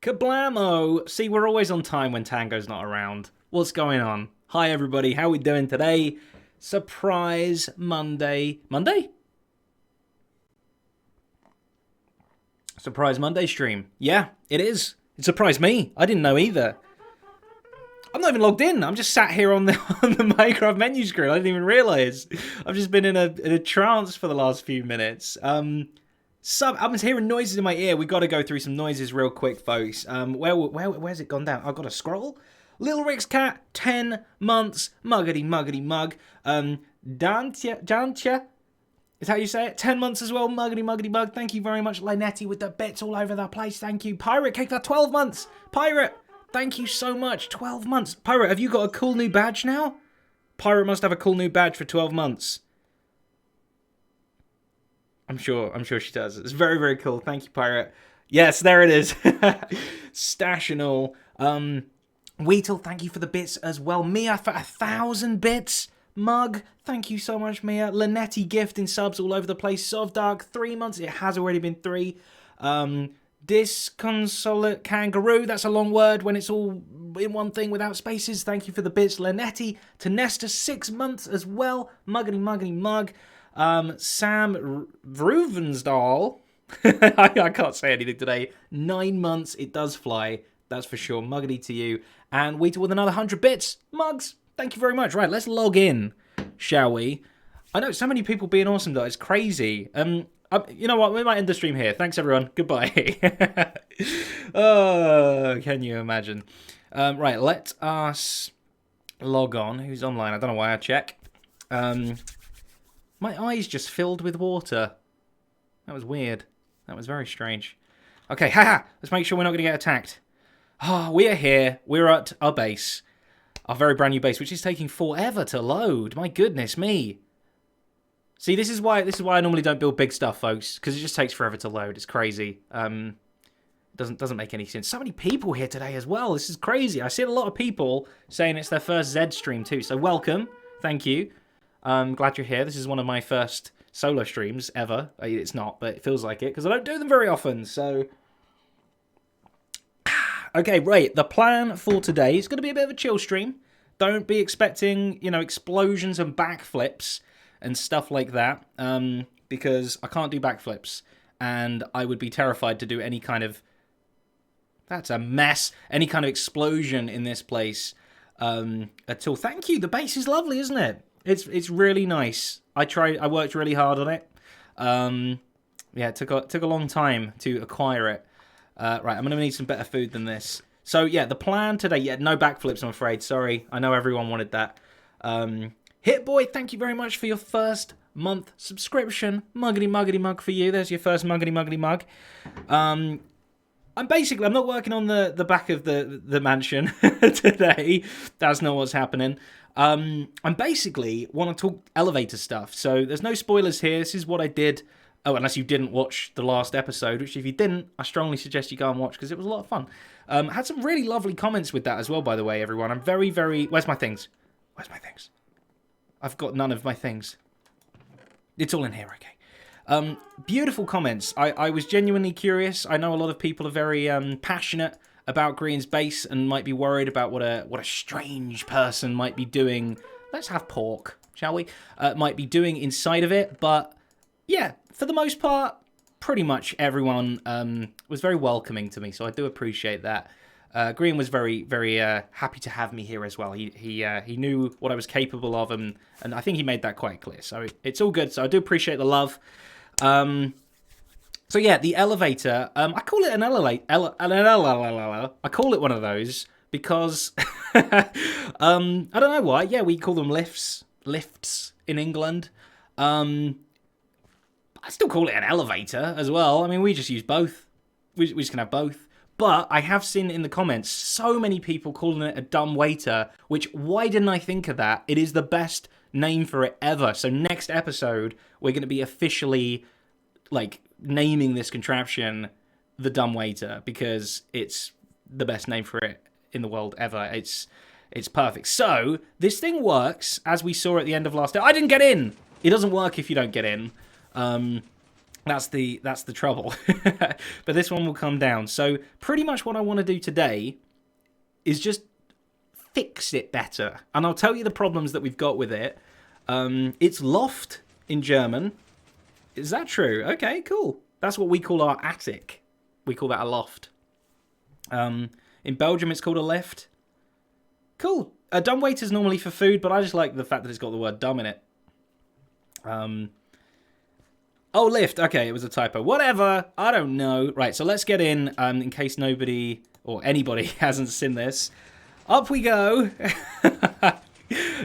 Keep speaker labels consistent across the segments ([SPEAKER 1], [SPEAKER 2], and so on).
[SPEAKER 1] Kablamo! See, we're always on time when Tango's not around. What's going on? Hi, everybody. How we doing today? Surprise Monday. Monday? Surprise Monday stream. Yeah, it is. It surprised me. I didn't know either. I'm not even logged in. I'm just sat here on the Minecraft menu screen. I didn't even realise. I've just been in a trance for the last few minutes. I'm hearing noises in my ear. We've got to go through some noises real quick, folks. Where's it gone down? I've got to scroll. Little Rick's cat, 10 months, muggity mug. Dantya, is that how you say it? 10 months as well, muggity mug. Thank you very much, Linetti, with the bits all over the place. Thank you. Pirate Cake for 12 months. Pirate, thank you so much. 12 months. Pirate, have you got a cool new badge now? Pirate must have a cool new badge for 12 months. I'm sure she does. It's very, very cool. Thank you, Pirate. Yes, there it is. Stash and all. Weetle, thank you for the bits as well. Mia for 1,000 bits. Mug, thank you so much, Mia. Linetti gifting subs all over the place. Sovdark, 3 months. It has already been 3. Disconsolate kangaroo. That's a long word when it's all in one thing without spaces. Thank you for the bits. Linetti to Nesta, 6 months as well. Muggity mug. Sam Ruvensdahl. I can't say anything today. 9 months. It does fly. That's for sure. Muggity to you. And Weetle with another 100 bits. Mugs, thank you very much. Right, let's log in, shall we? I know so many people being awesome, though. It's crazy. You know what? We might end the stream here. Thanks, everyone. Goodbye. Oh, can you imagine? Right, let us log on. Who's online? I don't know why I check. My eyes just filled with water. That was weird. That was very strange. Okay, haha. Let's make sure we're not going to get attacked. Ah, we are here. We're at our base. Our very brand new base, which is taking forever to load. My goodness me. See, this is why I normally don't build big stuff, folks, because it just takes forever to load. It's crazy. Doesn't make any sense. So many people here today as well. This is crazy. I see a lot of people saying it's their first Zed stream too. So welcome. Thank you. Glad you're here. This is one of my first solo streams ever. It's not, but it feels like it because I don't do them very often. So, okay, right. The plan for today is going to be a bit of a chill stream. Don't be expecting, explosions and backflips and stuff like that, because I can't do backflips, and I would be terrified to do any kind of... That's a mess. Any kind of explosion in this place at all. Thank you. The base is lovely, isn't it? It's really nice. I worked really hard on it. Yeah, it took a long time to acquire it. Right, I'm going to need some better food than this. So, yeah, the plan today... Yeah, no backflips, I'm afraid. Sorry. I know everyone wanted that. Hitboy, thank you very much for your first month subscription. Muggity mug for you. There's your first muggity mug. I'm not working on the back of the mansion today. That's not what's happening. I'm basically want to talk elevator stuff. So there's no spoilers here. This is what I did. Oh, unless you didn't watch the last episode, which if you didn't, I strongly suggest you go and watch because it was a lot of fun. Had some really lovely comments with that as well, by the way, everyone. I'm very, very... Where's my things? I've got none of my things. It's all in here, okay. Beautiful comments. I was genuinely curious. I know a lot of people are very passionate about Green's base and might be worried about what a strange person might be doing. Let's have pork, shall we? Might be doing inside of it, but yeah, for the most part, pretty much everyone was very welcoming to me, so I do appreciate that. Green was very, very happy to have me here as well. He knew what I was capable of, and I think he made that quite clear. So it's all good. So I do appreciate the love. So yeah, the elevator. I call it an elevator. I call it one of those because I don't know why. Yeah, we call them lifts in England. I still call it an elevator as well. I mean, we just use both. We just can have both. But I have seen in the comments so many people calling it a dumb waiter, which, why didn't I think of that? It is the best name for it ever. So next episode, we're going to be officially, naming this contraption the dumb waiter, because it's the best name for it in the world ever. It's perfect. So, this thing works, as we saw at the end of last day. I didn't get in! It doesn't work if you don't get in. That's the trouble. But this one will come down. So pretty much what I want to do today is just fix it better. And I'll tell you the problems that we've got with it. It's Loft in German. Is that true? Okay, cool. That's what we call our attic. We call that a loft. In Belgium, it's called a lift. Cool. A dumbwaiter's normally for food, but I just like the fact that it's got the word dumb in it. Oh, lift. Okay, it was a typo. Whatever. I don't know. Right, so let's get in case nobody or anybody hasn't seen this. Up we go.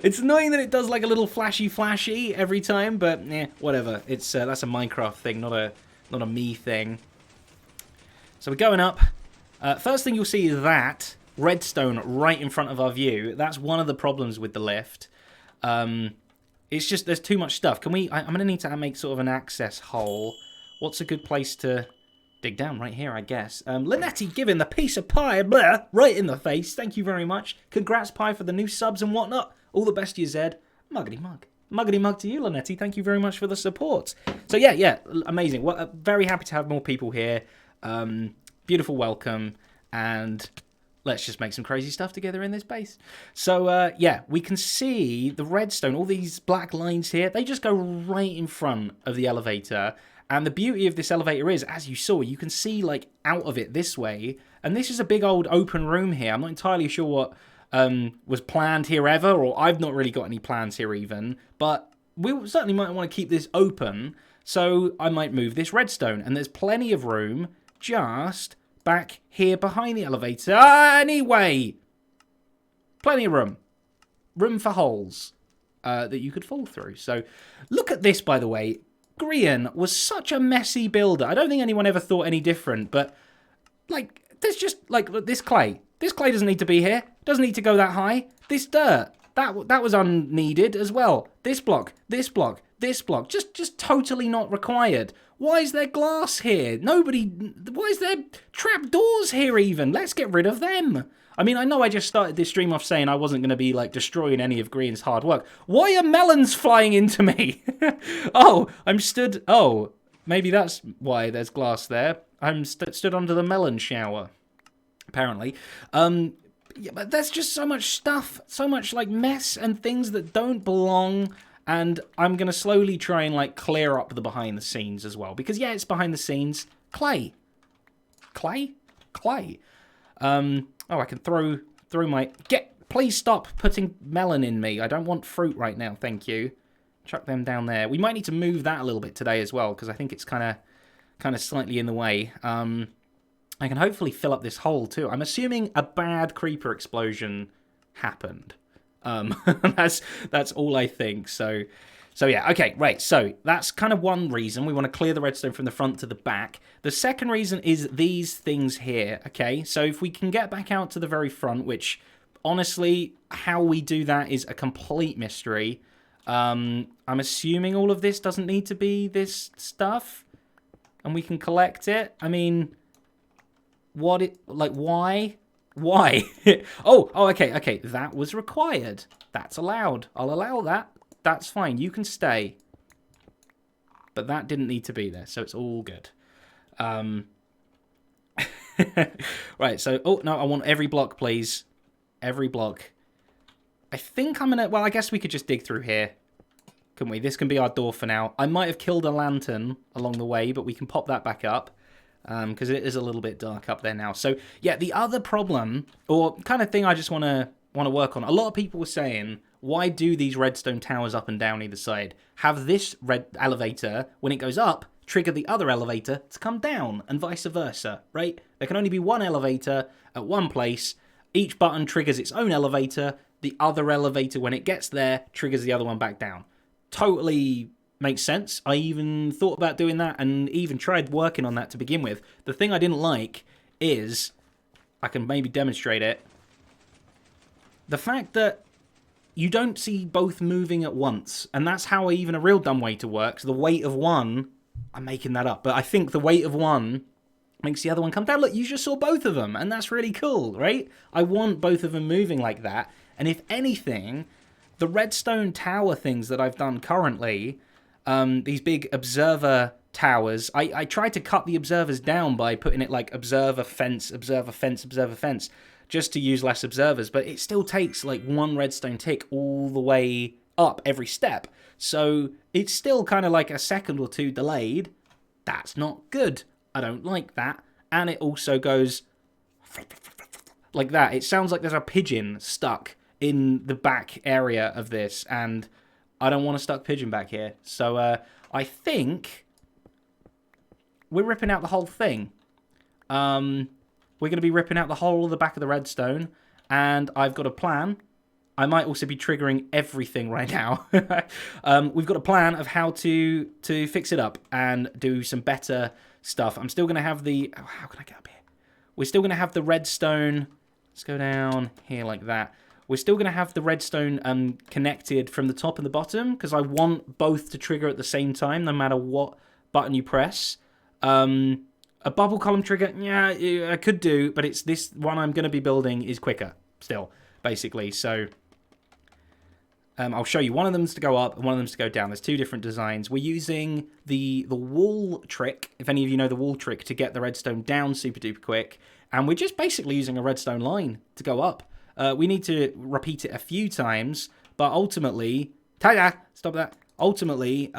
[SPEAKER 1] It's annoying that it does like a little flashy every time, but whatever. It's that's a Minecraft thing, not a me thing. So we're going up. First thing you'll see is that redstone right in front of our view. That's one of the problems with the lift. It's just there's too much stuff. Can we? I'm going to need to make sort of an access hole. What's a good place to dig down? Right here, I guess. Linetti giving the piece of pie blah, right in the face. Thank you very much. Congrats, Pie, for the new subs and whatnot. All the best to you, Zed. Muggity mug. Muggity mug to you, Linetti. Thank you very much for the support. So yeah, amazing. Well, very happy to have more people here. Beautiful welcome, and let's just make some crazy stuff together in this base. So, yeah, we can see the redstone, all these black lines here, they just go right in front of the elevator. And the beauty of this elevator is, as you saw, you can see, like, out of it this way. And this is a big old open room here. I'm not entirely sure what was planned here ever, or I've not really got any plans here even. But we certainly might want to keep this open, so I might move this redstone. And there's plenty of room just back here behind the elevator. Anyway, plenty of room. Room for holes that you could fall through. So look at this, by the way. Grian was such a messy builder. I don't think anyone ever thought any different, but like, there's just like this clay. This clay doesn't need to be here. Doesn't need to go that high. This dirt, that was unneeded as well. This block, this block, this block, just totally not required. Why is there glass here? Why is there trapdoors here even? Let's get rid of them. I mean, I know I just started this stream off saying I wasn't going to be, like, destroying any of Green's hard work. Why are melons flying into me? Oh, maybe that's why there's glass there. I'm stood under the melon shower, apparently. Yeah, but there's just so much stuff, so much, like, mess and things that don't belong. And I'm going to slowly try and, like, clear up the behind the scenes as well. Because, yeah, it's behind the scenes. Clay. Clay? Clay. Oh, I can throw my... Please stop putting melon in me. I don't want fruit right now, thank you. Chuck them down there. We might need to move that a little bit today as well, because I think it's kind of slightly in the way. I can hopefully fill up this hole, too. I'm assuming a bad creeper explosion happened. That's all I think. So yeah, okay, right. So that's kind of one reason we want to clear the redstone from the front to the back. The second reason is these things here, okay? So if we can get back out to the very front, which honestly, how we do that is a complete mystery. I'm assuming all of this doesn't need to be this stuff, and we can collect it. I mean, why? Why? oh, okay. That was required. That's allowed. I'll allow that. That's fine. You can stay. But that didn't need to be there, so it's all good. Right, so... Oh, no, I want every block, please. Every block. I think I'm gonna... Well, I guess we could just dig through here. Couldn't we? This can be our door for now. I might have killed a lantern along the way, but we can pop that back up. Because it is a little bit dark up there now. So, yeah, the other problem, or kind of thing I just want to work on, a lot of people were saying, why do these redstone towers up and down either side? Have this red elevator, when it goes up, trigger the other elevator to come down, and vice versa, right? There can only be one elevator at one place. Each button triggers its own elevator. The other elevator, when it gets there, triggers the other one back down. Totally... makes sense. I even thought about doing that and even tried working on that to begin with. The thing I didn't like is, I can maybe demonstrate it, the fact that you don't see both moving at once. And that's how even a real dumbwaiter works. The weight of one, I'm making that up, but I think the weight of one makes the other one come down. Look, you just saw both of them, and that's really cool, right? I want both of them moving like that. And if anything, the redstone tower things that I've done currently... these big observer towers. I tried to cut the observers down by putting it like observer, fence, observer, fence, observer, fence, just to use less observers, but it still takes like one redstone tick all the way up every step. So it's still kind of like a second or two delayed. That's not good. I don't like that. And it also goes like that. It sounds like there's a pigeon stuck in the back area of this, and I don't want a stuck pigeon back here. So I think we're ripping out the whole thing. We're going to be ripping out the whole of the back of the redstone, and I've got a plan. I might also be triggering everything right now. We've got a plan of how to fix it up and do some better stuff. I'm still going to have the... Oh, how can I get up here? We're still going to have the redstone... Let's go down here like that. We're still going to have the redstone connected from the top and the bottom, because I want both to trigger at the same time, no matter what button you press. A bubble column trigger, yeah, I could do, but it's this one I'm going to be building is quicker still, basically. So I'll show you. One of them's to go up and one of them's to go down. There's two different designs. We're using the wall trick, if any of you know the wall trick, to get the redstone down super duper quick. And we're just basically using a redstone line to go up. We need to repeat it a few times, but ultimately... Ta-da! Stop that. Ultimately,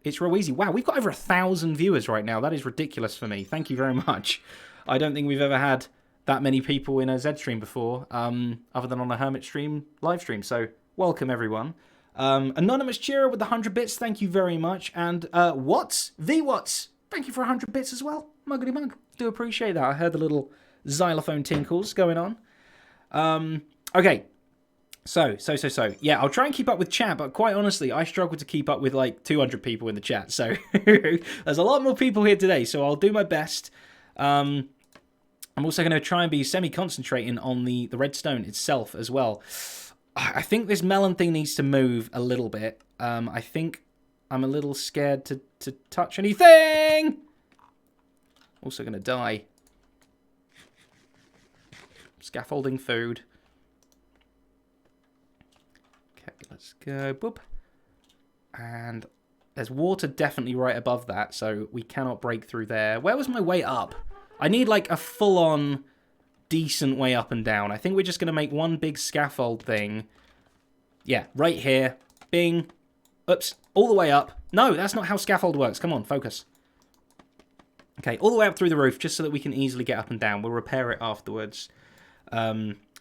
[SPEAKER 1] it's real easy. Wow, we've got over 1,000 viewers right now. That is ridiculous for me. Thank you very much. I don't think we've ever had that many people in a Zed stream before, other than on a Hermit stream, live stream. So, welcome everyone. Anonymous Cheerer with the 100 bits, thank you very much. And Watts, V-Watts, thank you for 100 bits as well. Muggity mug, do appreciate that. I heard the little xylophone tinkles going on. Okay. So. Yeah, I'll try and keep up with chat, but quite honestly, I struggle to keep up with like 200 people in the chat. So there's a lot more people here today, so I'll do my best. I'm also going to try and be semi-concentrating on the redstone itself as well. I think this melon thing needs to move a little bit. I think I'm a little scared to touch anything. Also going to die. Scaffolding food. Okay, let's go. Boop. And there's water definitely right above that, so we cannot break through there. Where was my way up? I need like a full-on decent way up and down. I think we're just going to make one big scaffold thing. Yeah, right here. Bing. Oops. All the way up. No, that's not how scaffold works. Come on, focus. Okay, all the way up through the roof, just so that we can easily get up and down. We'll repair it afterwards.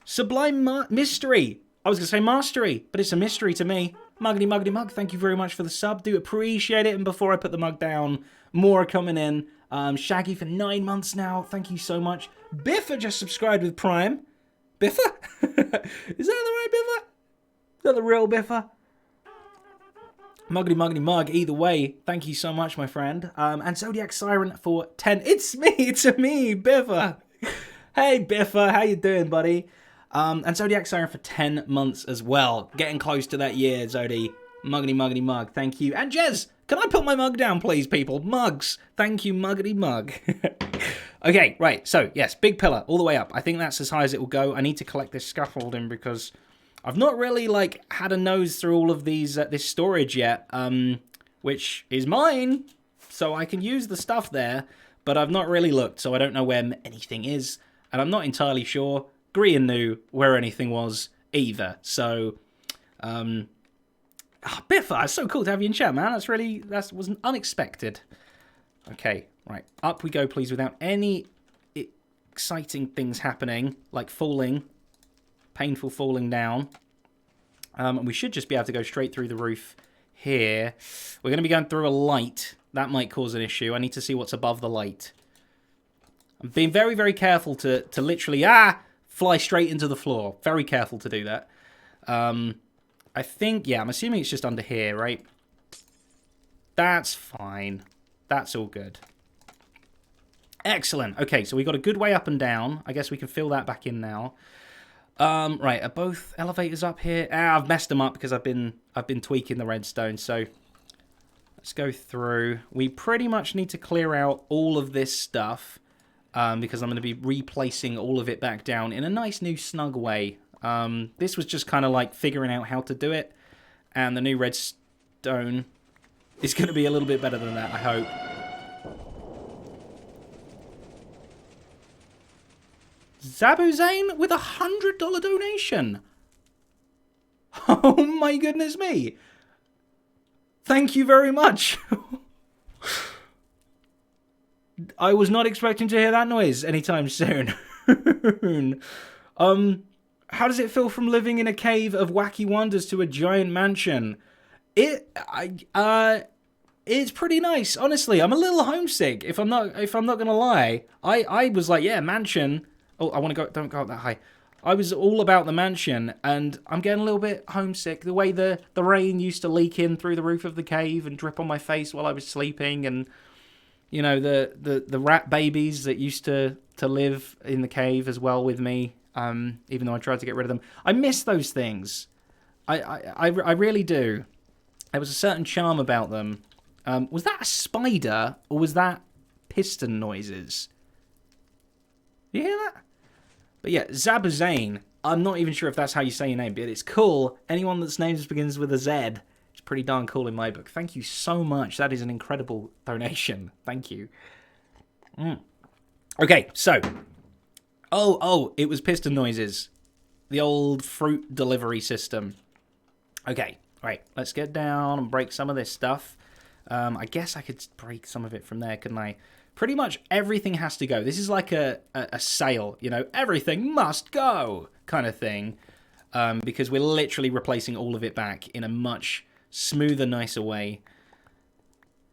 [SPEAKER 1] Sublime Mystery. I was going to say mastery, but it's a mystery to me. Muggity muggity mug, thank you very much for the sub. Do appreciate it. And before I put the mug down, more are coming in. Shaggy for 9 months now. Thank you so much. Biffa just subscribed with Prime. Biffa? Is that the right Biffa? Is that the real Biffa? Muggity muggity mug, either way, thank you so much, my friend. And Zodiac Siren for 10. It's me, Biffa. Hey, Biffa, how you doing, buddy? And Zodiac Siren for 10 months as well. Getting close to that year, Zodi. Muggity muggity mug, thank you. And Jez, can I put my mug down, please, people? Mugs. Thank you, muggity mug. Okay, right. So, yes, big pillar all the way up. I think that's as high as it will go. I need to collect this scaffolding because I've not really, like, had a nose through all of these this storage yet, which is mine, so I can use the stuff there, but I've not really looked, so I don't know where anything is, and I'm not entirely sure Grian knew where anything was either, so... Biffa, it's so cool to have you in chat, man. That was unexpected. Okay, right. Up we go, please, without any exciting things happening, like falling, painful falling down. And we should just be able to go straight through the roof here. We're going to be going through a light. That might cause an issue. I need to see what's above the light. I'm being very, very careful to literally, fly straight into the floor. Very careful to do that. I think, yeah, I'm assuming it's just under here, right? That's fine. That's all good. Excellent. Okay, so we got a good way up and down. I guess we can fill that back in now. Right, are both elevators up here? I've messed them up because I've been tweaking the redstone, so let's go through. We pretty much need to clear out all of this stuff because I'm going to be replacing all of it back down in a nice new snug way. This was just kind of like figuring out how to do it, and the new redstone is going to be a little bit better than that, I hope. Zabuzane with $100 donation. Oh my goodness me. Thank you very much. I was not expecting to hear that noise anytime soon. How does it feel from living in a cave of wacky wonders to a giant mansion? It's pretty nice, honestly. I'm a little homesick, if I'm not gonna lie. I was like, yeah, mansion. Oh, I want to go. Don't go up that high. I was all about the mansion, and I'm getting a little bit homesick. The way the rain used to leak in through the roof of the cave and drip on my face while I was sleeping, and you know the rat babies that used to live in the cave as well with me. Even though I tried to get rid of them, I miss those things. I really do. There was a certain charm about them. Was that a spider or was that piston noises? You hear that? But yeah, Zabuzane. I'm not even sure if that's how you say your name, but it's cool. Anyone that's name just begins with a Z is pretty darn cool in my book. Thank you so much. That is an incredible donation. Thank you. Okay, so. Oh, it was piston noises. The old fruit delivery system. Okay, right. Let's get down and break some of this stuff. I guess I could break some of it from there, couldn't I? Pretty much everything has to go. This is like a sale, you know, everything must go kind of thing. Because we're literally replacing all of it back in a much smoother, nicer way.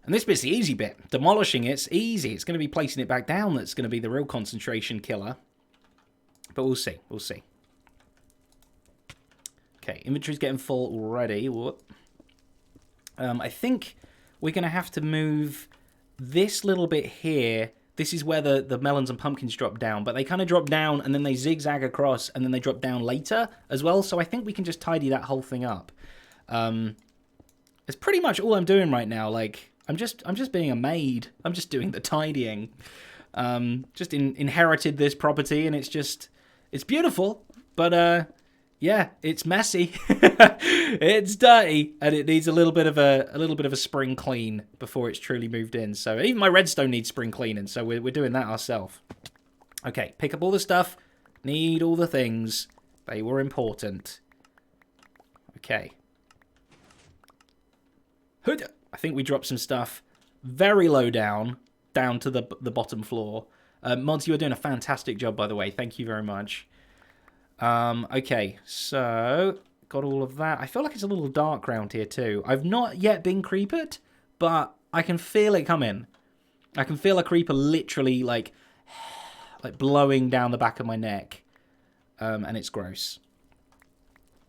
[SPEAKER 1] And this bit's the easy bit. Demolishing it's easy. It's going to be placing it back down that's going to be the real concentration killer. But we'll see. We'll see. Okay, inventory's getting full already. Whoop. I think we're going to have to move this little bit here. This is where the melons and pumpkins drop down. But they kind of drop down and then they zigzag across and then they drop down later as well. So I think we can just tidy that whole thing up. It's pretty much all I'm doing right now. Like, I'm just being a maid. I'm just doing the tidying. Just inherited this property and it's beautiful. But yeah, it's messy. It's dirty, and it needs a little bit of a spring clean before it's truly moved in. So even my redstone needs spring cleaning. So we're doing that ourselves. Okay, pick up all the stuff. Need all the things. They were important. Okay. I think we dropped some stuff very low down to the bottom floor. Mods, you are doing a fantastic job, by the way. Thank you very much. Okay, so got all of that. I feel like it's a little dark around here too. I've not yet been creepered, but I can feel it coming. I can feel a creeper literally like blowing down the back of my neck, and it's gross.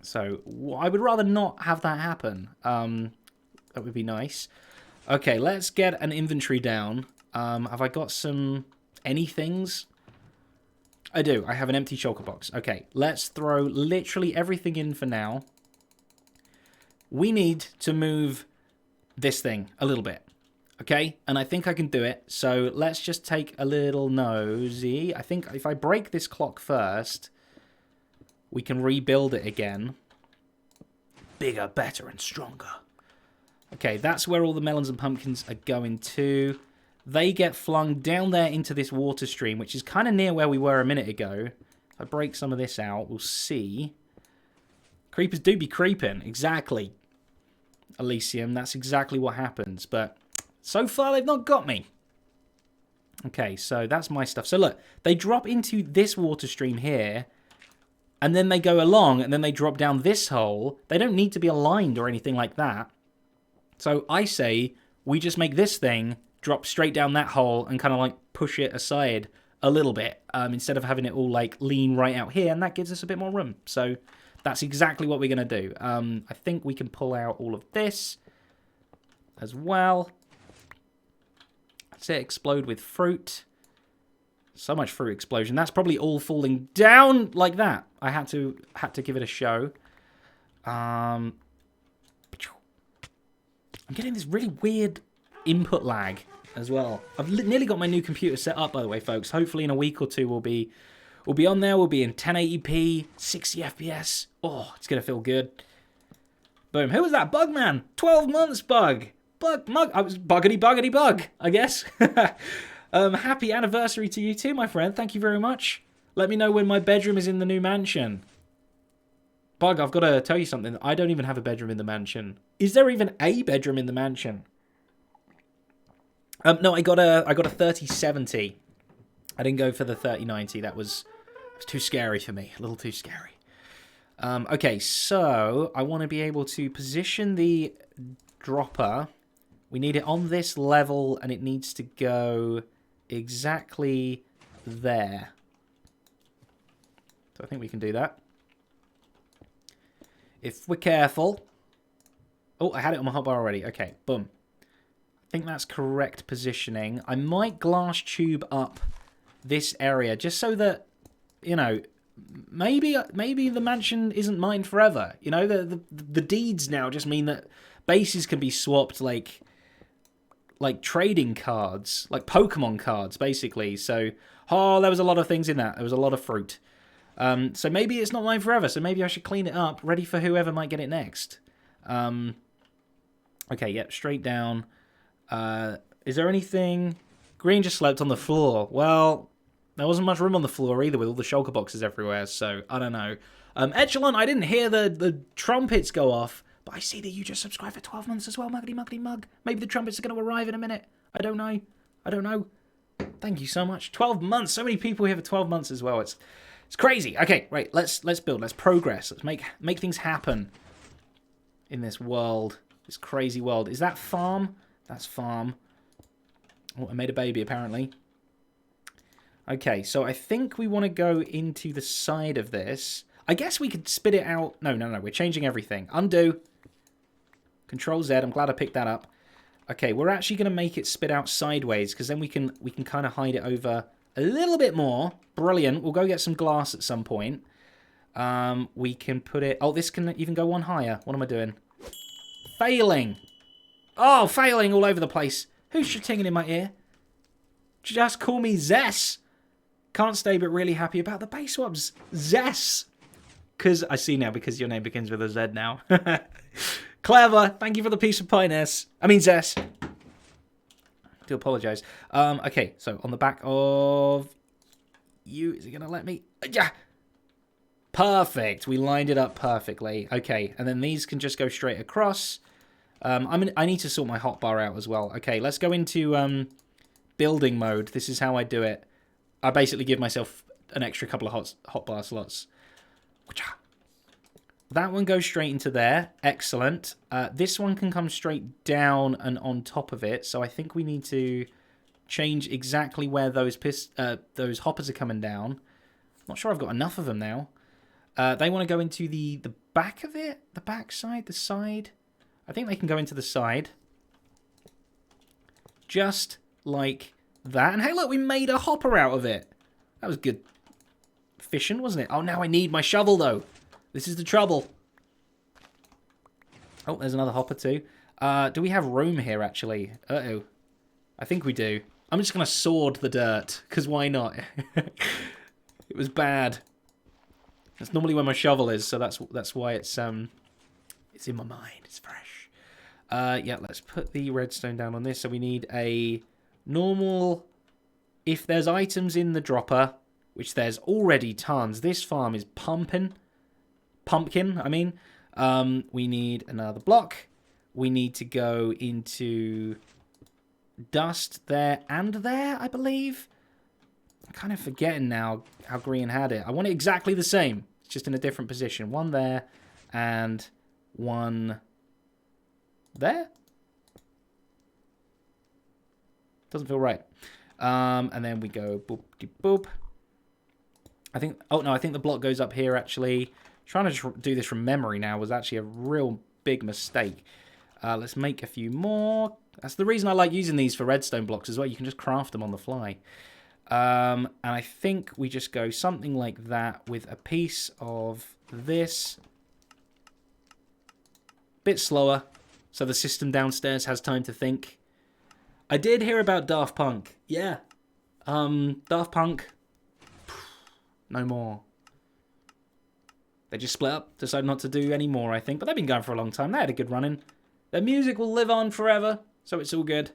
[SPEAKER 1] So I would rather not have that happen. That would be nice. Okay, let's get an inventory down. Have I got any things? I do. I have an empty shulker box. Okay, let's throw literally everything in for now. We need to move this thing a little bit. Okay, and I think I can do it. So let's just take a little nosy. I think if I break this clock first, we can rebuild it again. Bigger, better, and stronger. Okay, that's where all the melons and pumpkins are going to. They get flung down there into this water stream, which is kind of near where we were a minute ago. If I break some of this out, we'll see. Creepers do be creeping. Exactly. Elysium, that's exactly what happens. But so far, they've not got me. Okay, so that's my stuff. So look, they drop into this water stream here. And then they go along, and then they drop down this hole. They don't need to be aligned or anything like that. So I say we just make this thing drop straight down that hole and kind of like push it aside a little bit instead of having it all like lean right out here, and that gives us a bit more room. So that's exactly what we're going to do. I think we can pull out all of this as well. Let's say explode with fruit. So much fruit explosion. That's probably all falling down like that. I had to give it a show. I'm getting this really weird input lag as well. I've nearly got my new computer set up, by the way, folks. Hopefully in a week or two we'll be on there. We'll be in 1080p, 60 FPS. Oh, it's gonna feel good. Boom. Who was that? Bugman. 12 months, Bug. I was buggity bug, I guess. Happy anniversary to you too, my friend. Thank you very much. Let me know when my bedroom is in the new mansion. Bug, I've got to tell you something. I don't even have a bedroom in the mansion. Is there even a bedroom in the mansion? No, I got a 3070. I didn't go for the 3090. That was too scary for me. A little too scary. Okay, so I want to be able to position the dropper. We need it on this level, and it needs to go exactly there. So I think we can do that. If we're careful. Oh, I had it on my hotbar already. Okay, boom. I think that's correct positioning. I might glass tube up this area just so that, you know, maybe the mansion isn't mine forever. You know, the deeds now just mean that bases can be swapped like trading cards, like Pokemon cards, basically. So, oh, there was a lot of things in that. There was a lot of fruit. So maybe it's not mine forever. So maybe I should clean it up, ready for whoever might get it next. Okay, yep, straight down. Is there anything? Green just slept on the floor. Well, there wasn't much room on the floor either with all the shulker boxes everywhere, so I don't know. Echelon, I didn't hear the trumpets go off, but I see that you just subscribed for 12 months as well, muggity muggity mug. Maybe the trumpets are going to arrive in a minute. I don't know. Thank you so much. 12 months. So many people here for 12 months as well. It's crazy. Okay, right. Let's build. Let's progress. Let's make things happen in this world. This crazy world. Is that farm? That's farm. Oh, I made a baby apparently. Okay, so I think we want to go into the side of this. I guess we could spit it out. No. We're changing everything. Undo. Control Z. I'm glad I picked that up. Okay, we're actually going to make it spit out sideways because then we can kind of hide it over a little bit more. Brilliant. We'll go get some glass at some point. We can put it... Oh, this can even go one higher. What am I doing? Failing. Oh, failing all over the place. Who's shitting in my ear? Just call me Zess. Can't stay but really happy about the base swaps. Zess. Because I see now, because your name begins with a Z now. Clever. Thank you for the piece of piness. I mean Zess. Do apologise. Okay, so on the back of you, is it going to let me? Yeah. Perfect. We lined it up perfectly. Okay, and then these can just go straight across. I need to sort my hotbar out as well. Okay, let's go into building mode. This is how I do it. I basically give myself an extra couple of hotbar slots. That one goes straight into there. Excellent. This one can come straight down and on top of it. So I think we need to change exactly where those hoppers are coming down. Not sure I've got enough of them now. They want to go into the back of it? The back side? The side? I think they can go into the side. Just like that. And hey, look, we made a hopper out of it. That was good fishing, wasn't it? Oh, now I need my shovel, though. This is the trouble. Oh, there's another hopper, too. Do we have room here, actually? Uh-oh. I think we do. I'm just going to sword the dirt, because why not? It was bad. That's normally where my shovel is, so that's why it's in my mind. It's fresh. Yeah, let's put the redstone down on this. So we need a normal... If there's items in the dropper, which there's already tons. This farm is pumpkin, I mean. We need another block. We need to go into dust there and there, I believe. I'm kind of forgetting now how green had it. I want it exactly the same. It's just in a different position. One there and one there. Doesn't feel right. And then we go boop de boop. I think. Oh no, I think the block goes up here. Actually, trying to just do this from memory now was actually a real big mistake. Let's make a few more. That's the reason I like using these for redstone blocks as well. You can just craft them on the fly. And I think we just go something like that with a piece of this. Bit slower, so the system downstairs has time to think. I did hear about Daft Punk. Yeah. Daft Punk. No more. They just split up, decided not to do any more, I think. But they've been going for a long time. They had a good run-in. Their music will live on forever, so it's all good.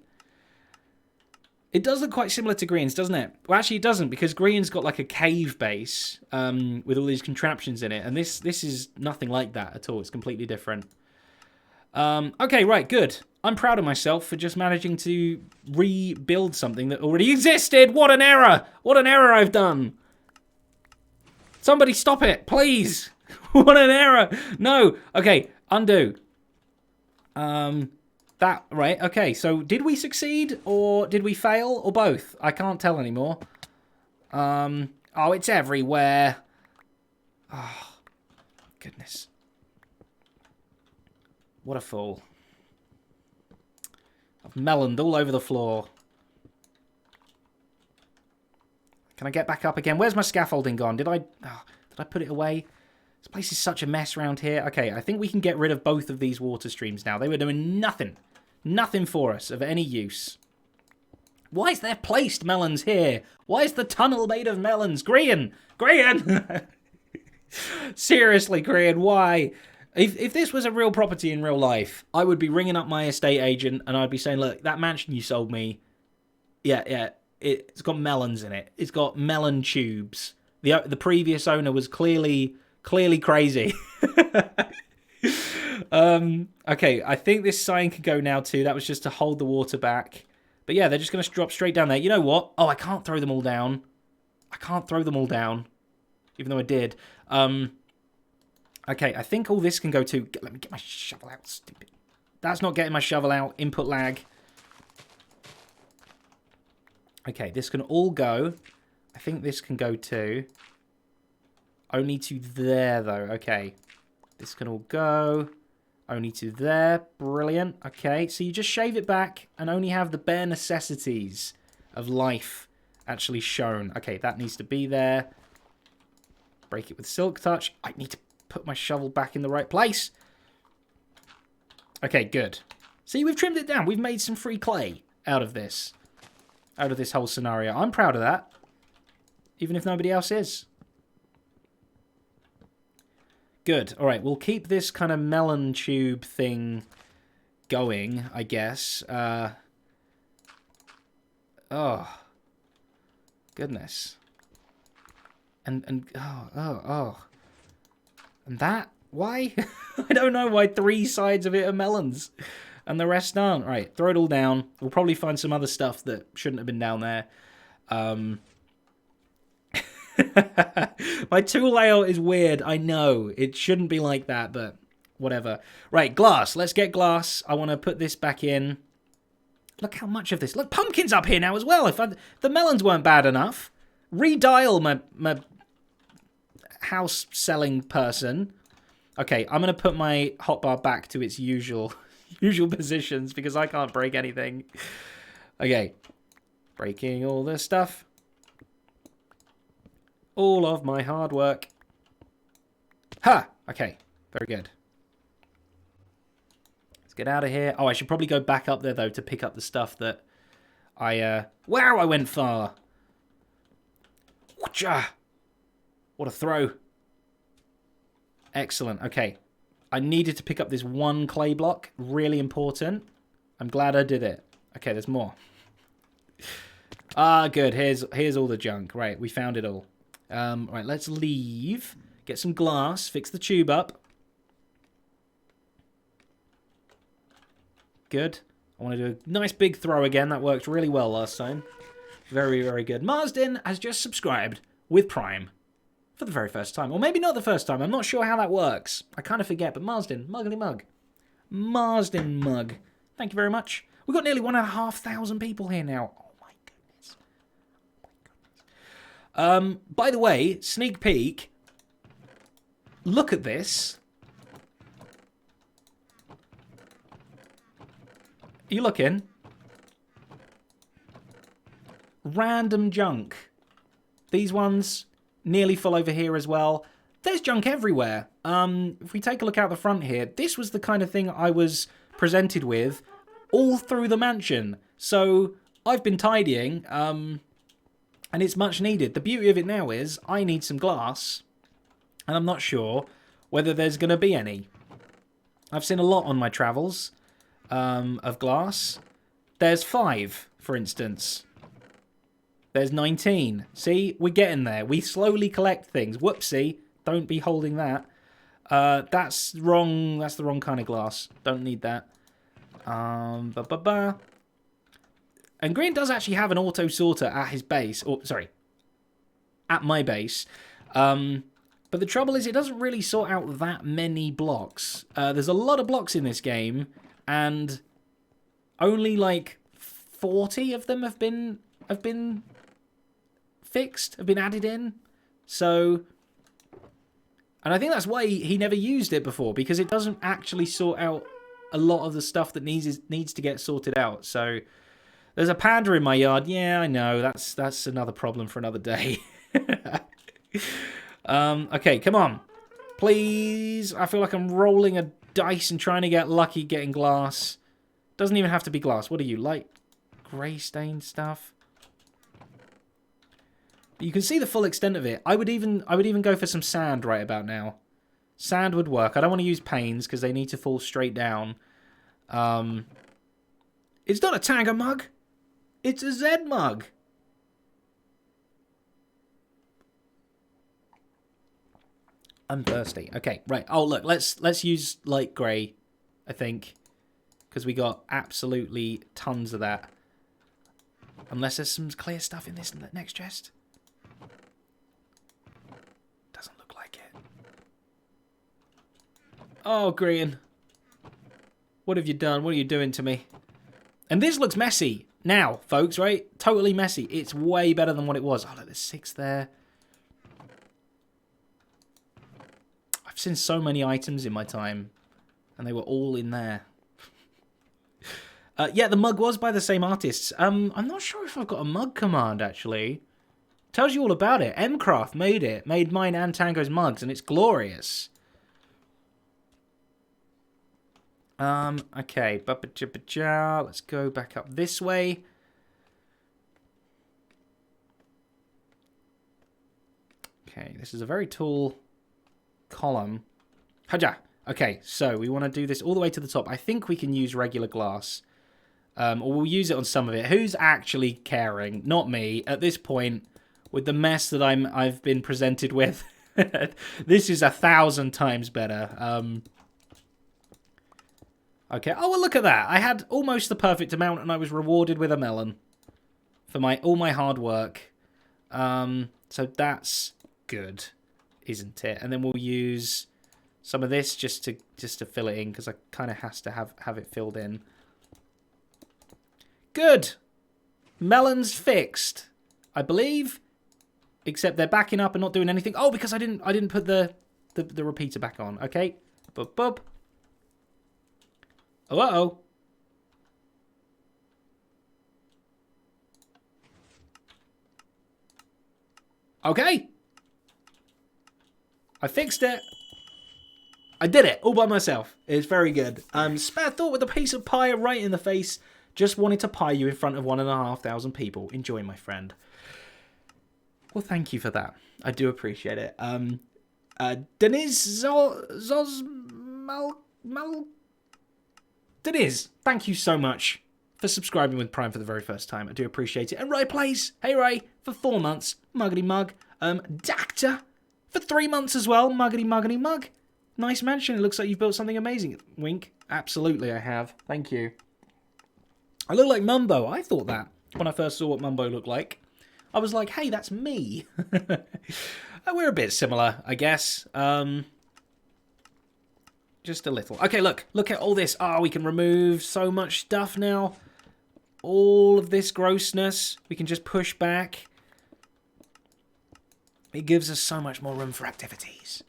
[SPEAKER 1] It does look quite similar to Green's, doesn't it? Well, actually, it doesn't, because Green's got like a cave base with all these contraptions in it, and this is nothing like that at all. It's completely different. Okay, right, good. I'm proud of myself for just managing to rebuild something that already existed. What an error! What an error I've done! Somebody stop it, please! What an error! No! Okay, undo. That, right, okay, so did we succeed, or did we fail, or both? I can't tell anymore. Oh, it's everywhere. Oh, goodness. What a fool. I've meloned all over the floor. Can I get back up again? Where's my scaffolding gone? Did I put it away? This place is such a mess around here. Okay, I think we can get rid of both of these water streams now. They were doing nothing. Nothing for us of any use. Why is there placed melons here? Why is the tunnel made of melons? Grian! Grian! Seriously, Grian, why? If this was a real property in real life, I would be ringing up my estate agent and I'd be saying, look, that mansion you sold me, yeah, it's got melons in it. It's got melon tubes. The previous owner was clearly crazy. Okay, I think this sign can go now too. That was just to hold the water back. But yeah, they're just going to drop straight down there. You know what? Oh, I can't throw them all down. I can't throw them all down. Even though I did. Okay, I think all this can go too. Let me get my shovel out, stupid. That's not getting my shovel out. Input lag. Okay, this can all go. I think this can go too. Only to there, though. Okay. This can all go. Only to there. Brilliant. Okay, so you just shave it back and only have the bare necessities of life actually shown. Okay, that needs to be there. Break it with Silk Touch. I need to put my shovel back in the right place. Okay, good. See, we've trimmed it down. We've made some free clay out of this. Out of this whole scenario. I'm proud of that. Even if nobody else is. Good. All right, we'll keep this kind of melon tube thing going, I guess. Oh. Goodness. And oh. And that? Why? I don't know why 3 sides of it are melons and the rest aren't. Right, throw it all down. We'll probably find some other stuff that shouldn't have been down there. My tool layout is weird. I know. It shouldn't be like that, but whatever. Right, glass. Let's get glass. I want to put this back in. Look how much of this. Look, pumpkins up here now as well. If the melons weren't bad enough. Redial my house selling person. Okay, I'm going to put my hotbar back to its usual positions because I can't break anything. Okay. Breaking all this stuff. All of my hard work. Ha! Okay, very good. Let's get out of here. Oh, I should probably go back up there, though, to pick up the stuff that I... Wow, I went far. What a throw. Excellent, okay. I needed to pick up this one clay block. Really important. I'm glad I did it. Okay, there's more. Ah, good. Here's all the junk. Right, we found it all. Right, let's leave. Get some glass. Fix the tube up. Good. I want to do a nice big throw again. That worked really well last time. Very, very good. Marsden has just subscribed with Prime for the very first time. Or maybe not the first time. I'm not sure how that works. I kind of forget. But Marsden, muggly mug. Marsden mug. Thank you very much. We've got nearly 1,500 people here now. By the way, sneak peek. Look at this. Are you looking? Random junk. These ones nearly full over here as well. There's junk everywhere. If we take a look out the front here, this was the kind of thing I was presented with all through the mansion. So I've been tidying, and it's much needed. The beauty of it now is I need some glass, and I'm not sure whether there's going to be any. I've seen a lot on my travels of glass. There's 5, for instance. There's 19. See, we're getting there. We slowly collect things. Whoopsie. Don't be holding that. That's wrong. That's the wrong kind of glass. Don't need that. And Green does actually have an auto sorter at his base. Or, sorry. At my base. But the trouble is it doesn't really sort out that many blocks. There's a lot of blocks in this game. And only like 40 of them have been fixed, have been added in. So, and I think that's why he never used it before, because it doesn't actually sort out a lot of the stuff that needs to get sorted out. So there's a panda in my yard. Yeah, I know. That's another problem for another day. Okay, come on. Please. I feel like I'm rolling a dice and trying to get lucky getting glass. Doesn't even have to be glass. What are you, light grey stain stuff? You can see the full extent of it. I would even go for some sand right about now. Sand would work. I don't want to use panes because they need to fall straight down. It's not a Tango mug. It's a Zed mug. I'm thirsty. Okay, right. Oh, look. Let's use light grey, I think, because we got absolutely tons of that. Unless there's some clear stuff in this next chest. Doesn't look like it. Oh, green. What have you done? What are you doing to me? And this looks messy now, folks, right? Totally messy. It's way better than what it was. Oh, look, there's 6 there. I've seen so many items in my time, and they were all in there. Yeah, the mug was by the same artists. I'm not sure if I've got a mug command, actually. Tells you all about it. Hermitcraft made it. Made mine and Tango's mugs, and it's glorious. Okay. Let's go back up this way. Okay, this is a very tall column. Haja! Okay, so we want to do this all the way to the top. I think we can use regular glass. Or we'll use it on some of it. Who's actually caring? Not me. At this point, with the mess that I've been presented with, this is 1,000 times better. Okay. Oh, well, look at that. I had almost the perfect amount, and I was rewarded with a melon for all my hard work. So that's good, isn't it? And then we'll use some of this just to fill it in, because I kind of has to have it filled in. Good. Melons fixed, I believe. Except they're backing up and not doing anything. Oh, because I didn't put the repeater back on. Okay. Bub bub. Oh, uh-oh. Okay. I fixed it. I did it all by myself. It's very good. Spare thought with a piece of pie right in the face. Just wanted to pie you in front of 1,500 people. Enjoy, my friend. Well, thank you for that. I do appreciate it. Denise Denise, thank you so much for subscribing with Prime for the very first time. I do appreciate it. And Ray Plays, hey Ray, for 4 months. Muggity mug. Dacta for 3 months as well. Muggity muggity mug. Nice mansion. It looks like you've built something amazing. Wink. Absolutely, I have. Thank you. I look like Mumbo. I thought that when I first saw what Mumbo looked like. I was like, hey, that's me. We're a bit similar, I guess. Just a little. Okay, look at all this. Oh, we can remove so much stuff now. All of this grossness, we can just push back. It gives us so much more room for activities.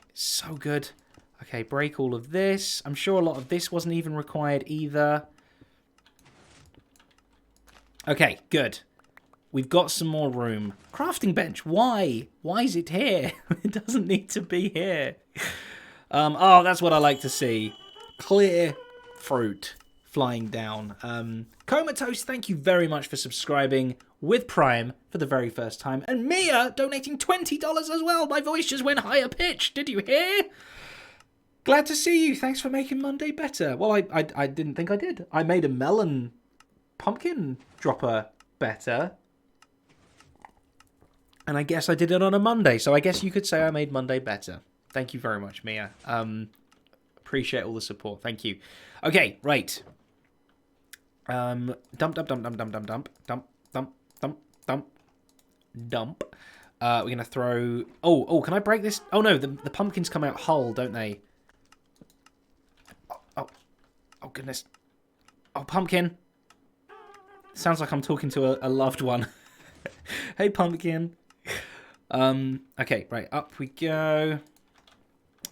[SPEAKER 1] It's so good. Okay, break all of this. I'm sure a lot of this wasn't even required either. Okay, good. We've got some more room. Crafting bench. Why? Why is it here? It doesn't need to be here. Oh, that's what I like to see. Clear fruit flying down. Comatose, thank you very much for subscribing with Prime for the very first time. And Mia donating $20 as well. My voice just went higher pitch. Did you hear? Glad to see you. Thanks for making Monday better. Well, I didn't think I did. I made a melon pumpkin dropper better. And I guess I did it on a Monday, so I guess you could say I made Monday better. Thank you very much, Mia. Appreciate all the support. Thank you. Okay, right. Dump, dump, dump, dump, dump, dump, dump, dump, dump, dump, dump, dump, dump. We're going to throw... Oh, can I break this? Oh, no, the pumpkins come out whole, don't they? Oh, goodness. Oh, pumpkin. Sounds like I'm talking to a loved one. Hey, pumpkin. Okay, right, up we go.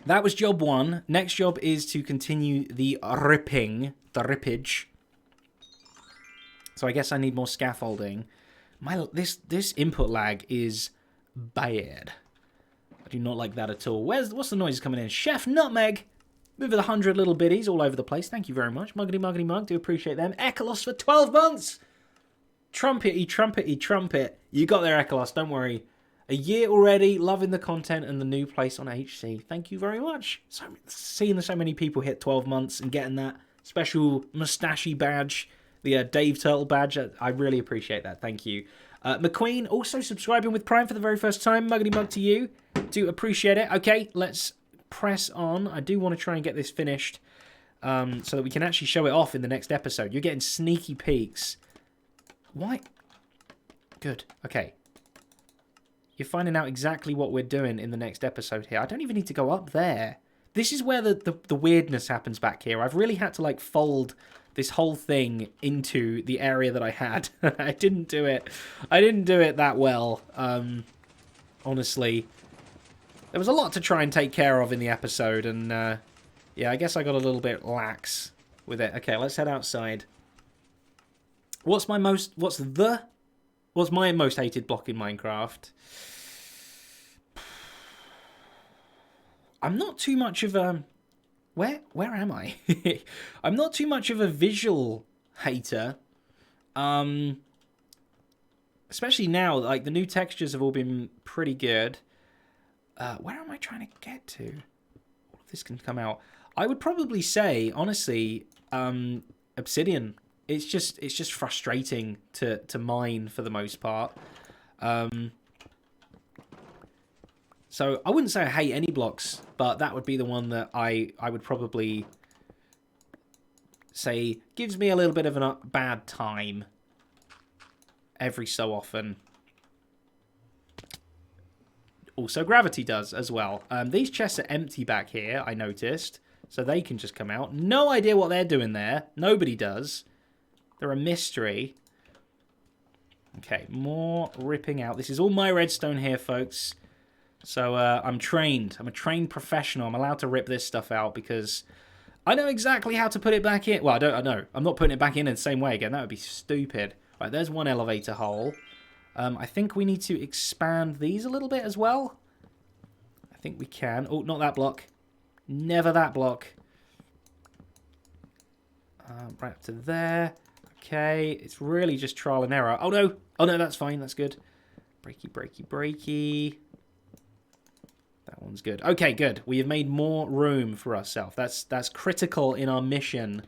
[SPEAKER 1] That was job 1. Next job is to continue the rippage. So I guess I need more scaffolding. This input lag is bad. I do not like that at all. What's the noise coming in? Chef Nutmeg with 100 little biddies all over the place. Thank you very much. Muggity muggity mug. Do appreciate them. Echolos for 12 months. Trumpety, trumpety, trumpet. You got there, Echolos. Don't worry. A year already. Loving the content and the new place on HC. Thank you very much. Seeing so many people hit 12 months and getting that special mustachy badge. The Dave Turtle badge. I really appreciate that. Thank you. McQueen also subscribing with Prime for the very first time. Muggity mug to you. Do appreciate it. Okay, let's press on. I do want to try and get this finished so that we can actually show it off in the next episode. You're getting sneaky peeks. Why? Good. Okay. You're finding out exactly what we're doing in the next episode here. I don't even need to go up there. This is where the weirdness happens back here. I've really had to, like, fold this whole thing into the area that I had. I didn't do it. I didn't do it that well, honestly. There was a lot to try and take care of in the episode, and, yeah, I guess I got a little bit lax with it. Okay, let's head outside. What's my most hated block in Minecraft? I'm not too much of a... Where am I? I'm not too much of a visual hater. Especially now, like, the new textures have all been pretty good. Where am I trying to get to? All of this can come out. I would probably say, honestly, obsidian. It's just frustrating to mine for the most part. So I wouldn't say I hate any blocks, but that would be the one that I would probably say gives me a little bit of a bad time every so often. Also, gravity does as well. These chests are empty back here, I noticed, so they can just come out. No idea what they're doing there. Nobody does. They're a mystery. Okay, more ripping out. This is all my redstone here, folks. So I'm trained. I'm a trained professional. I'm allowed to rip this stuff out because I know exactly how to put it back in. Well, I know. I'm not putting it back in the same way again. That would be stupid. Right, there's one elevator hole. I think we need to expand these a little bit as well. I think we can. Oh, not that block. Never that block. Right up to there. Okay, it's really just trial and error. Oh, no. Oh, no, that's fine. That's good. Breaky, breaky, breaky. That one's good. Okay, good. We have made more room for ourselves. That's critical in our mission.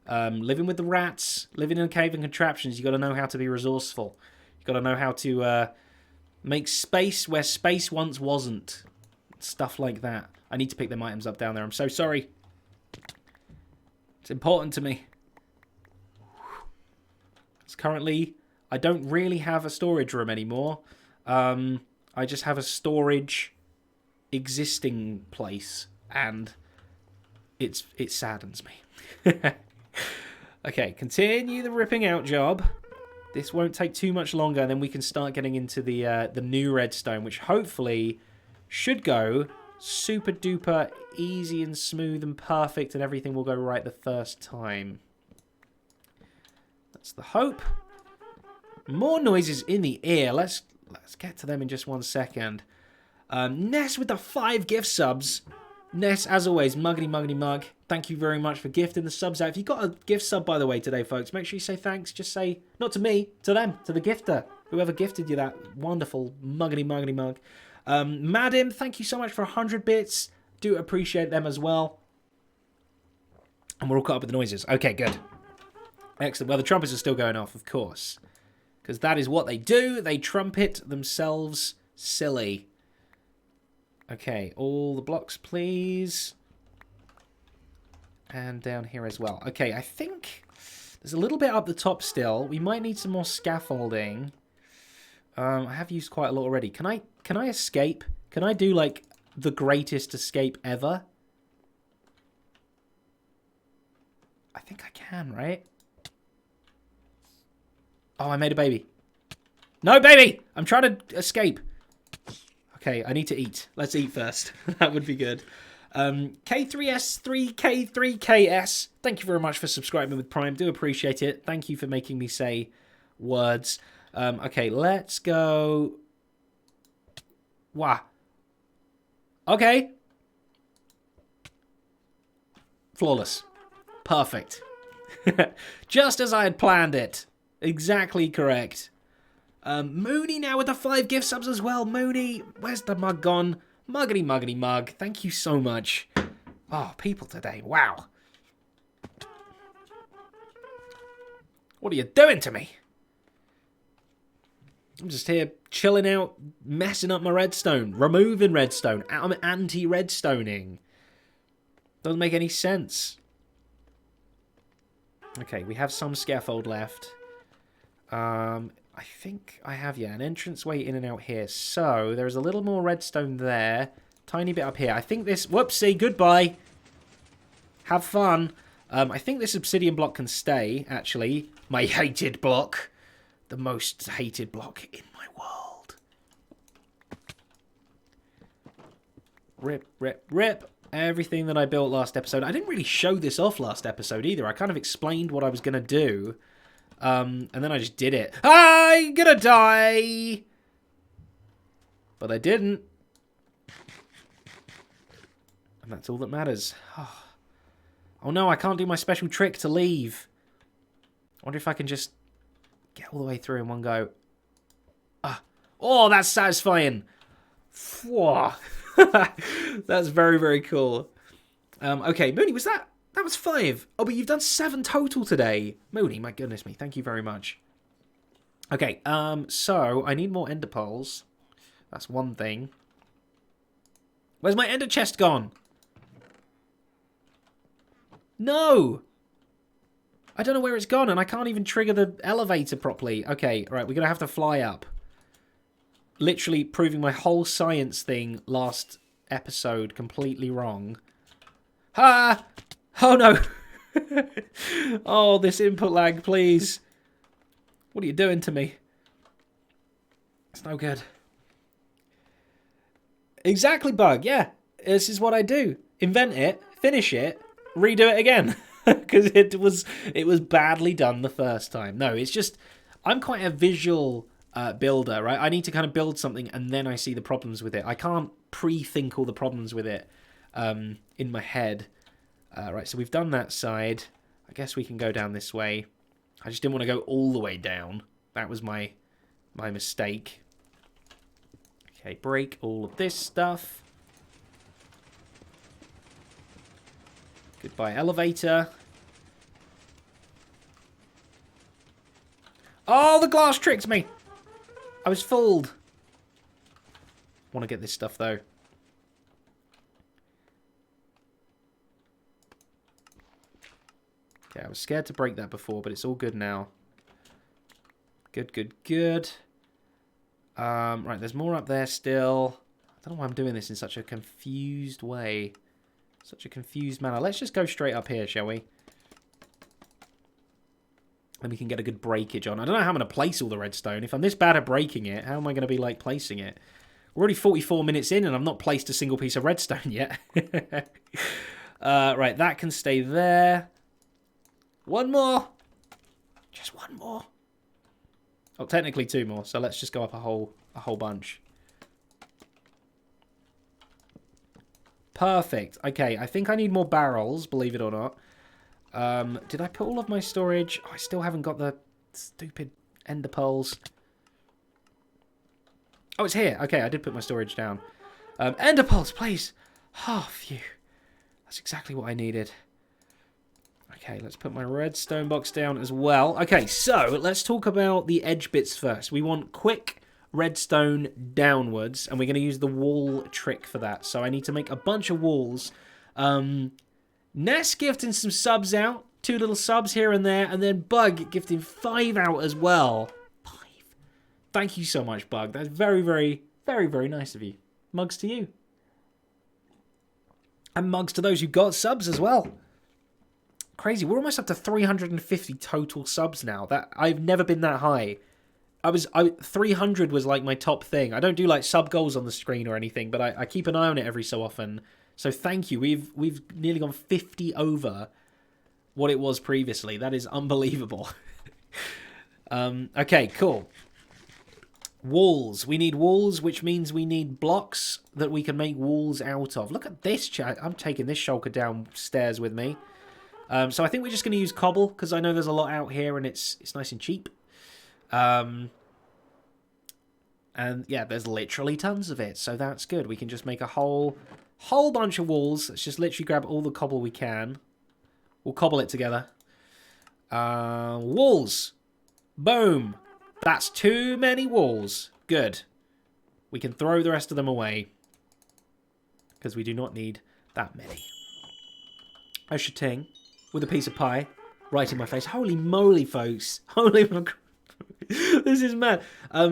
[SPEAKER 1] Living with the rats, living in a cave and contraptions, you got to know how to be resourceful. You got to know how to make space where space once wasn't. Stuff like that. I need to pick them items up down there. I'm so sorry. It's important to me. It's currently, I don't really have a storage room anymore. I just have a storage existing place, and it saddens me. Okay, continue the ripping out job. This won't take too much longer, and then we can start getting into the new redstone, which hopefully should go super duper easy and smooth and perfect, and everything will go right the first time. That's the hope. More noises in the ear. Let's get to them in just 1 second. Ness with the 5 gift subs. Ness, as always, muggity muggity mug. Thank you very much for gifting the subs out. If you got a gift sub, by the way, today, folks, make sure you say thanks. Just say, not to me, to them, to the gifter. Whoever gifted you that wonderful muggity muggity mug. Madam, thank you so much for 100 bits. Do appreciate them as well. And we're all caught up with the noises. Okay, good. Excellent. Well, the trumpets are still going off, of course. Because that is what they do. They trumpet themselves Silly. Okay, all the blocks, please. And down here as well. Okay, I think there's a little bit up the top still. We might need some more scaffolding. I have used quite a lot already. Can I escape? Can I do, like, the greatest escape ever? I think I can, right? Oh, I made a baby. No, baby! I'm trying to escape. Okay, I need to eat. Let's eat first. That would be good. K3S3K3KS. Thank you very much for subscribing with Prime. Do appreciate it. Thank you for making me say words. Okay, let's go. Wow. Okay. Flawless. Perfect. Just as I had planned it. Exactly correct. Mooney now with the 5 gift subs as well. Mooney, where's the mug gone? Muggity muggity mug. Thank you so much. Oh, people today. Wow. What are you doing to me? I'm just here chilling out, messing up my redstone, removing redstone. I'm anti-redstoning. Doesn't make any sense. Okay, we have some scaffold left. I think I have, yeah, an entranceway in and out here. So, there's a little more redstone there. Tiny bit up here. I think this... Whoopsie, goodbye. Have fun. I think this obsidian block can stay, actually. My hated block. The most hated block in my world. Rip, rip, rip. Everything that I built last episode. I didn't really show this off last episode either. I kind of explained what I was going to do. And then I just did it. I'm gonna die! But I didn't. And that's all that matters. Oh no, I can't do my special trick to leave. I wonder if I can just get all the way through in one go. Oh, that's satisfying. That's very, very cool. Okay, Mooney, was that... That was 5. Oh, but you've done 7 total today. Mooney, my goodness me. Thank you very much. Okay, so I need more ender pearls. That's one thing. Where's my ender chest gone? No! I don't know where it's gone, and I can't even trigger the elevator properly. Okay, right, we're going to have to fly up. Literally proving my whole science thing last episode completely wrong. Ha! Oh, no. Oh, this input lag, please. What are you doing to me? It's no good. Exactly, bug. Yeah, this is what I do. Invent it, finish it, redo it again. Because it was badly done the first time. No, it's just... I'm quite a visual builder, right? I need to kind of build something and then I see the problems with it. I can't pre-think all the problems with it in my head. Right, so we've done that side. I guess we can go down this way. I just didn't want to go all the way down. That was my mistake. Okay, break all of this stuff. Goodbye, elevator. Oh, the glass tricked me! I was fooled. Want to get this stuff, though. Okay, I was scared to break that before, but it's all good now. Good, good, good. Right, there's more up there still. I don't know why I'm doing this in such a confused way. Such a confused manner. Let's just go straight up here, shall we? And we can get a good breakage on. I don't know how I'm going to place all the redstone. If I'm this bad at breaking it, how am I going to be, like, placing it? We're already 44 minutes in and I've not placed a single piece of redstone yet. Right, that can stay there. One more. Just one more. Oh, technically 2 more. So let's just go up a whole bunch. Perfect. Okay, I think I need more barrels, believe it or not. Did I put all of my storage? Oh, I still haven't got the stupid ender pearls. Oh, it's here. Okay, I did put my storage down. Ender pearls, please. Oh, phew. That's exactly what I needed. Okay, let's put my redstone box down as well. Okay, so let's talk about the edge bits first. We want quick redstone downwards, and we're going to use the wall trick for that. So I need to make a bunch of walls. Ness gifting some subs out. 2 little subs here and there, and then Bug gifting 5 out as well. 5. Thank you so much, Bug. That's very, very, very, very nice of you. Mugs to you. And mugs to those who got subs as well. Crazy. We're almost up to 350 total subs now. I've never been that high. 300 was like my top thing. I don't do like sub goals on the screen or anything, but I keep an eye on it every so often. So thank you. We've nearly gone 50 over what it was previously. That is unbelievable. Okay, cool. Walls. We need walls, which means we need blocks that we can make walls out of. Look at this, chat. I'm taking this shulker downstairs with me. So I think we're just going to use cobble, because I know there's a lot out here and it's nice and cheap. And yeah, there's literally tons of it, so that's good. We can just make a whole bunch of walls. Let's just literally grab all the cobble we can. We'll cobble it together. Walls. Boom. That's too many walls. Good. We can throw the rest of them away, because we do not need that many. I should ting with a piece of pie right in my face. Holy moly, folks. Holy this is mad.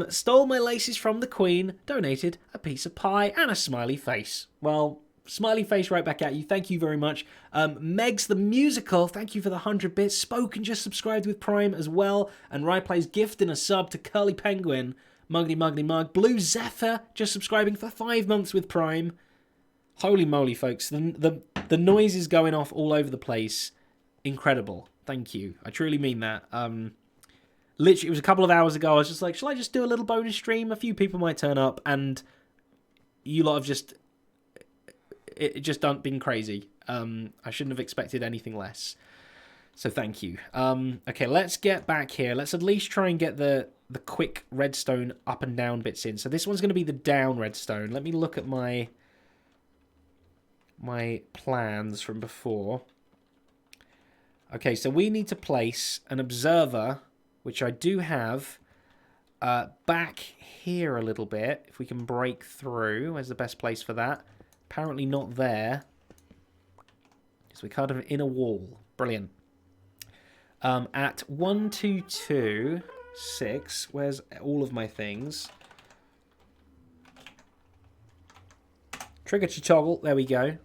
[SPEAKER 1] Stole my laces from the Queen, donated a piece of pie and a smiley face. Well, smiley face right back at you. Thank you very much. Megs the Musical, thank you for the 100 bits. Spoken just subscribed with Prime as well. And Ryplay's gifting a sub to Curly Penguin. Muggity Muggity Mug. Blue Zephyr just subscribing for 5 months with Prime. Holy moly, folks. The noise is going off all over the place. Incredible. Thank you. I truly mean that. Literally, it was a couple of hours ago. I was just like, shall I just do a little bonus stream? A few people might turn up, and you lot have just... It just done been crazy. I shouldn't have expected anything less. So thank you. Okay, let's get back here. Let's at least try and get the quick redstone up and down bits in. So this one's going to be the down redstone. Let me look at my plans from before. Okay, so we need to place an observer, which I do have, back here a little bit. If we can break through, where's the best place for that? Apparently not there. So we're kind of in a wall. Brilliant. At 1226, where's all of my things? Trigger to toggle. There we go.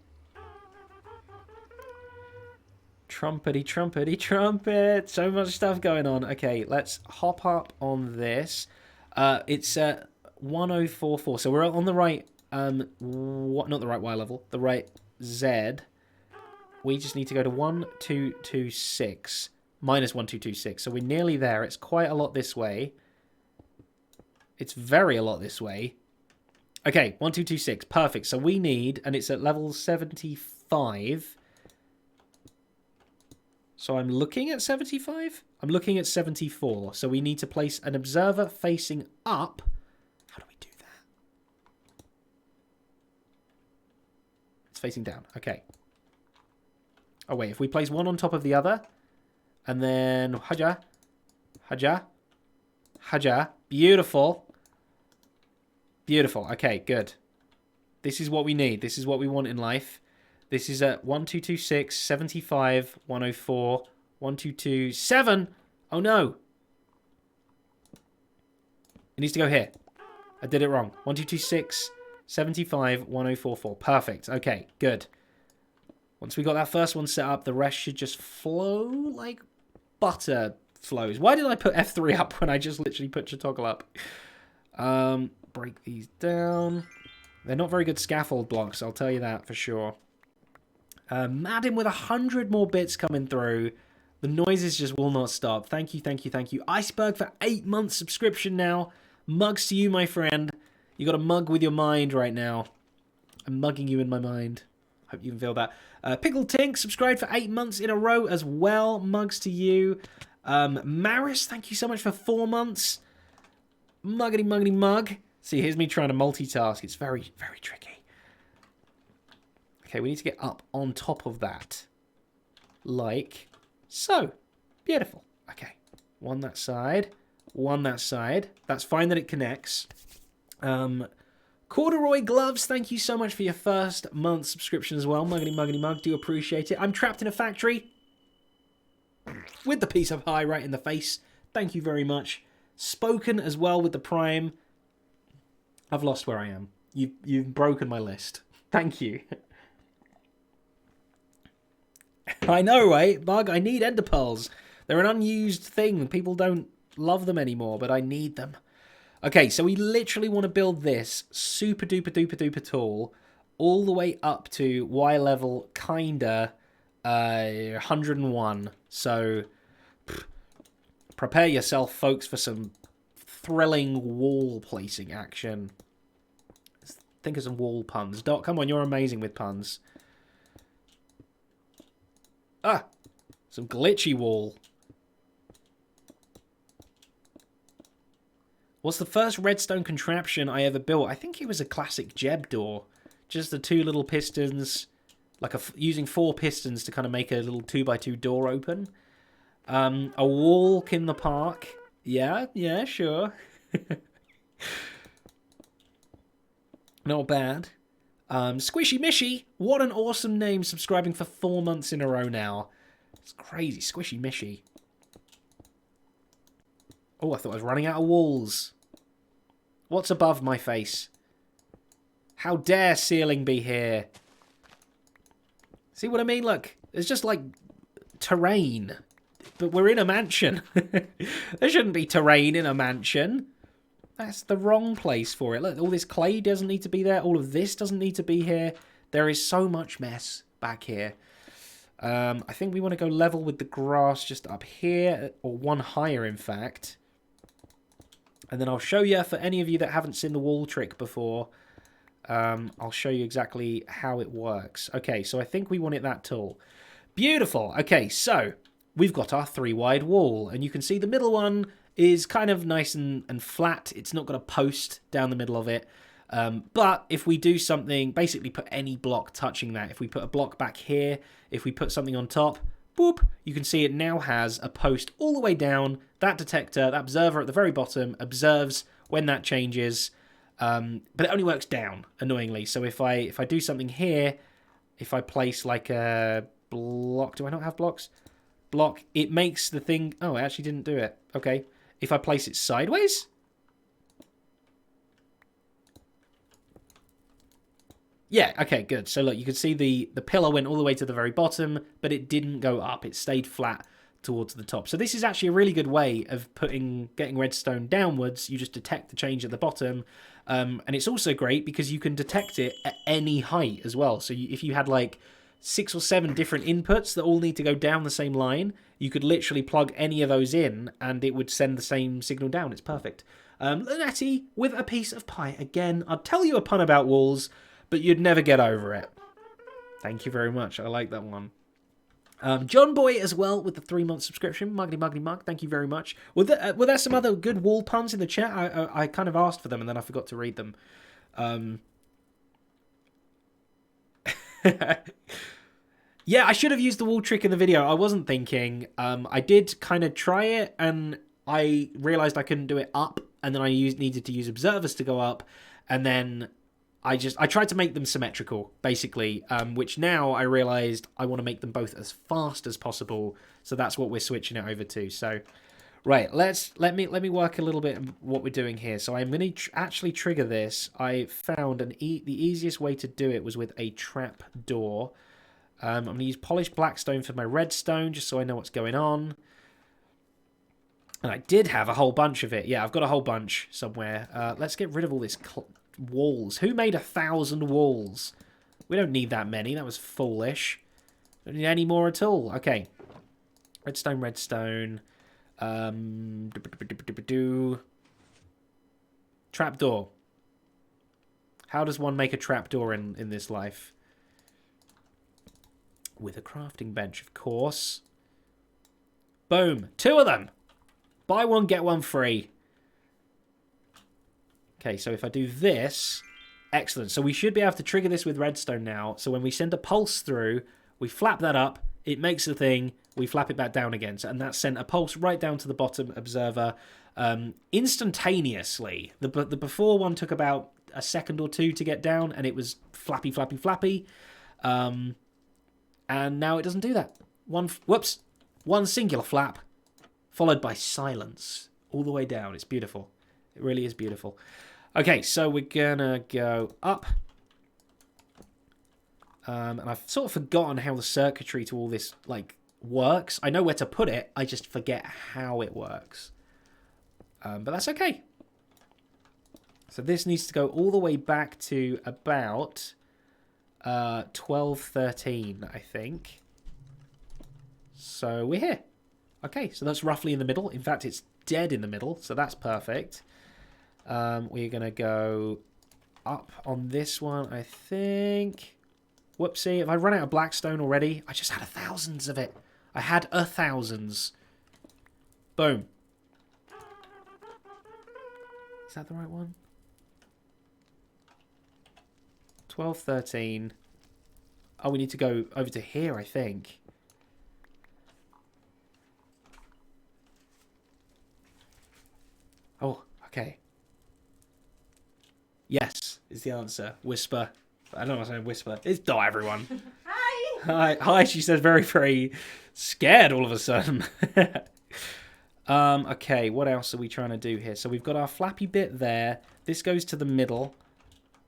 [SPEAKER 1] Trumpety, trumpety, trumpet. So much stuff going on. Okay, let's hop up on this. It's 1044. So we're on the right, not the right Y level, the right Z. We just need to go to 1226. Minus 1226. So we're nearly there. It's quite a lot this way. It's very a lot this way. Okay, 1226. Perfect. So we need, and it's at level 75. So I'm looking at 75? I'm looking at 74. So we need to place an observer facing up. How do we do that? It's facing down. Okay. Oh, wait. If we place one on top of the other, and then haja, haja, haja. Beautiful. Beautiful. Okay, good. This is what we need. This is what we want in life. This is at 1226, 75, 104, 1227. Oh no. It needs to go here. I did it wrong. 1226, 75, 1044. Perfect. Okay, good. Once we got that first one set up, the rest should just flow like butter flows. Why did I put F3 up when I just literally put toggle up? Break these down. They're not very good scaffold blocks, I'll tell you that for sure. Madden with 100 more bits coming through. The noises just will not stop. Thank you, thank you, thank you. Iceberg for 8 months subscription now. Mugs to you, my friend. You got a mug with your mind right now. I'm mugging you in my mind. Hope you can feel that. Pickle Tink subscribed for 8 months in a row as well. Mugs to you. Maris, thank you so much for 4 months. Muggity, muggity, mug. See, here's me trying to multitask. It's very, very tricky. Okay, we need to get up on top of that. Like so. Beautiful. Okay. One that side. One that side. That's fine that it connects. Corduroy Gloves, thank you so much for your first month subscription as well. Muggity muggity mug, do appreciate it. I'm trapped in a factory with the piece of pie right in the face. Thank you very much. Spoken as well with the Prime. I've lost where I am. You've broken my list. Thank you. I know, right? Bug, I need ender pearls. They're an unused thing. People don't love them anymore, but I need them. Okay, so we literally want to build this super duper duper duper tall all the way up to Y level, kinda 101. So prepare yourself, folks, for some thrilling wall placing action. Let's think of some wall puns. Doc, come on, you're amazing with puns. Ah, some glitchy wall. What's the first redstone contraption I ever built? I think it was a classic Jeb door. Just the two little pistons, like using 4 pistons to kind of make a little 2x2 door open. A walk in the park. Yeah, sure. Not bad. Squishy Mishy, what an awesome name, subscribing for 4 months in a row now. It's crazy, Squishy Mishy. Oh, I thought I was running out of walls. What's above my face? How dare ceiling be here? See what I mean? Look, it's just like terrain. But we're in a mansion. There shouldn't be terrain in a mansion. That's the wrong place for it. Look, all this clay doesn't need to be there. All of this doesn't need to be here. There is so much mess back here. I think we want to go level with the grass just up here. Or one higher, in fact. And then I'll show you, for any of you that haven't seen the wall trick before, I'll show you exactly how it works. Okay, so I think we want it that tall. Beautiful. Okay, so we've got our 3-wide wall. And you can see the middle one is kind of nice and flat. It's not got a post down the middle of it. But if we do something, basically put any block touching that. If we put a block back here, if we put something on top, boop, you can see it now has a post all the way down. That detector, that observer at the very bottom, observes when that changes. But it only works down, annoyingly. So if I do something here, if I place like a block, do I not have blocks? Block, it makes the thing... Oh, I actually didn't do it. Okay. If I place it sideways... Yeah, okay, good. So look, you can see the pillar went all the way to the very bottom, but it didn't go up. It stayed flat towards the top. So this is actually a really good way of getting redstone downwards. You just detect the change at the bottom. And it's also great because you can detect it at any height as well. So if you had like 6 or 7 different inputs that all need to go down the same line, you could literally plug any of those in and it would send the same signal down. It's perfect. Lunetti with a piece of pie. Again, I'd tell you a pun about walls, but you'd never get over it. Thank you very much. I like that one. John Boy as well with the 3-month subscription. Muggity muggity mug. Thank you very much. Were there some other good wall puns in the chat? I kind of asked for them and then I forgot to read them. Yeah, I should have used the wall trick in the video. I wasn't thinking. I did kind of try it and I realized I couldn't do it up. And then I needed to use observers to go up. And then I tried to make them symmetrical, basically, which now I realized I want to make them both as fast as possible. So that's what we're switching it over to. So, right, let me work a little bit of what we're doing here. So I'm going to actually trigger this. I found the easiest way to do it was with a trap door. I'm going to use polished blackstone for my redstone, just so I know what's going on. And I did have a whole bunch of it. Yeah, I've got a whole bunch somewhere. Let's get rid of all this walls. Who made 1,000 walls? We don't need that many. That was foolish. Don't need any more at all. Okay. Redstone. Trapdoor. How does one make a trapdoor in this life? With a crafting bench, of course. Boom. 2 of them. Buy one, get one free. Okay, so if I do this, excellent. So we should be able to trigger this with redstone now. So when we send a pulse through, we flap that up, it makes the thing, we flap it back down again. And that sent a pulse right down to the bottom observer. instantaneously. The before one took about a second or two to get down, and it was flappy, flappy, flappy. And now it doesn't do that. One singular flap, followed by silence all the way down. It's beautiful. It really is beautiful. Okay, so we're gonna go up. And I've sort of forgotten how the circuitry to all this, like, works. I know where to put it, I just forget how it works. But that's okay. So this needs to go all the way back to about 12:13, I think. So we're here. Okay, so that's roughly in the middle. In fact, it's dead in the middle, so that's perfect. We're going to go up on this one, I think. Whoopsie, have I run out of blackstone already? I just had thousands of it. I had thousands. Boom. Is that the right one? 12:13. Oh, we need to go over to here, I think. Oh, okay. Yes, is the answer. Whisper. I don't know what I'm saying, whisper. It's die, everyone.
[SPEAKER 2] Hi!
[SPEAKER 1] Hi, hi, she says, very, very scared all of a sudden. Okay, what else are we trying to do here? So we've got our flappy bit there. This goes to the middle.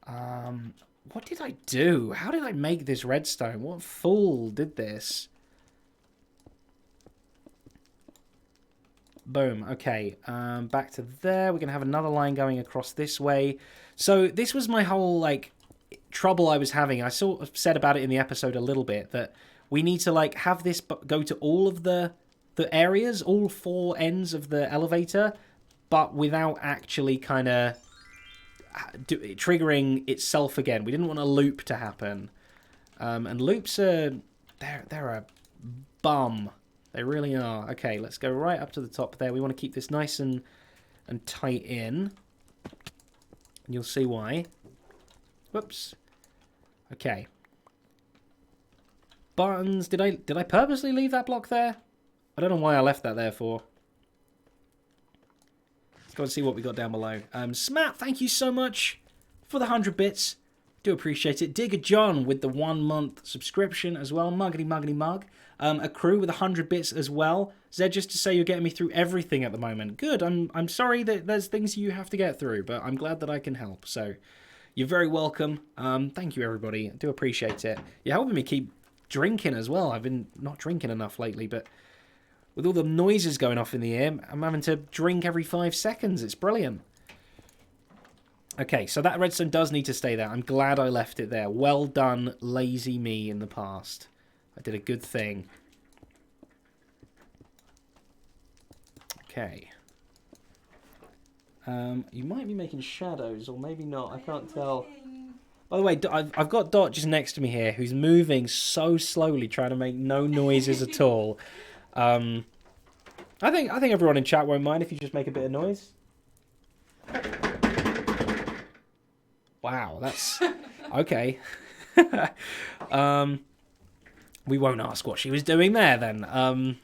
[SPEAKER 1] What did I do? How did I make this redstone? What fool did this? Boom. Okay. Back to there. We're going to have another line going across this way. So this was my whole, like, trouble I was having. I sort of said about it in the episode a little bit, that we need to, like, have this go to all of the areas, all four ends of the elevator, but without actually kind of triggering itself again. We didn't want a loop to happen. And loops are... They're a bum. They really are. Okay, let's go right up to the top there. We want to keep this nice and tight in. And you'll see why. Whoops. Okay. Buttons. Did I purposely leave that block there? I don't know why I left that there for. Let's go and see what we got down below. Smat, thank you so much for the 100 bits. Do appreciate it. Digger John with the 1 month subscription as well. Muggity muggity mug. A crew with 100 bits as well. Zed, just to say you're getting me through everything at the moment. Good. I'm sorry that there's things you have to get through, but I'm glad that I can help. So you're very welcome. Thank you, everybody. I do appreciate it. You're helping me keep drinking as well. I've been not drinking enough lately, but with all the noises going off in the air, I'm having to drink every 5 seconds. It's brilliant. Okay, so that redstone does need to stay there. I'm glad I left it there. Well done, lazy me in the past. I did a good thing. Okay. You might be making shadows, or maybe not. I can't tell. By the way, I've got Dot just next to me here, who's moving so slowly, trying to make no noises at all. I think everyone in chat won't mind if you just make a bit of noise. Wow, that's okay. We won't ask what she was doing there then.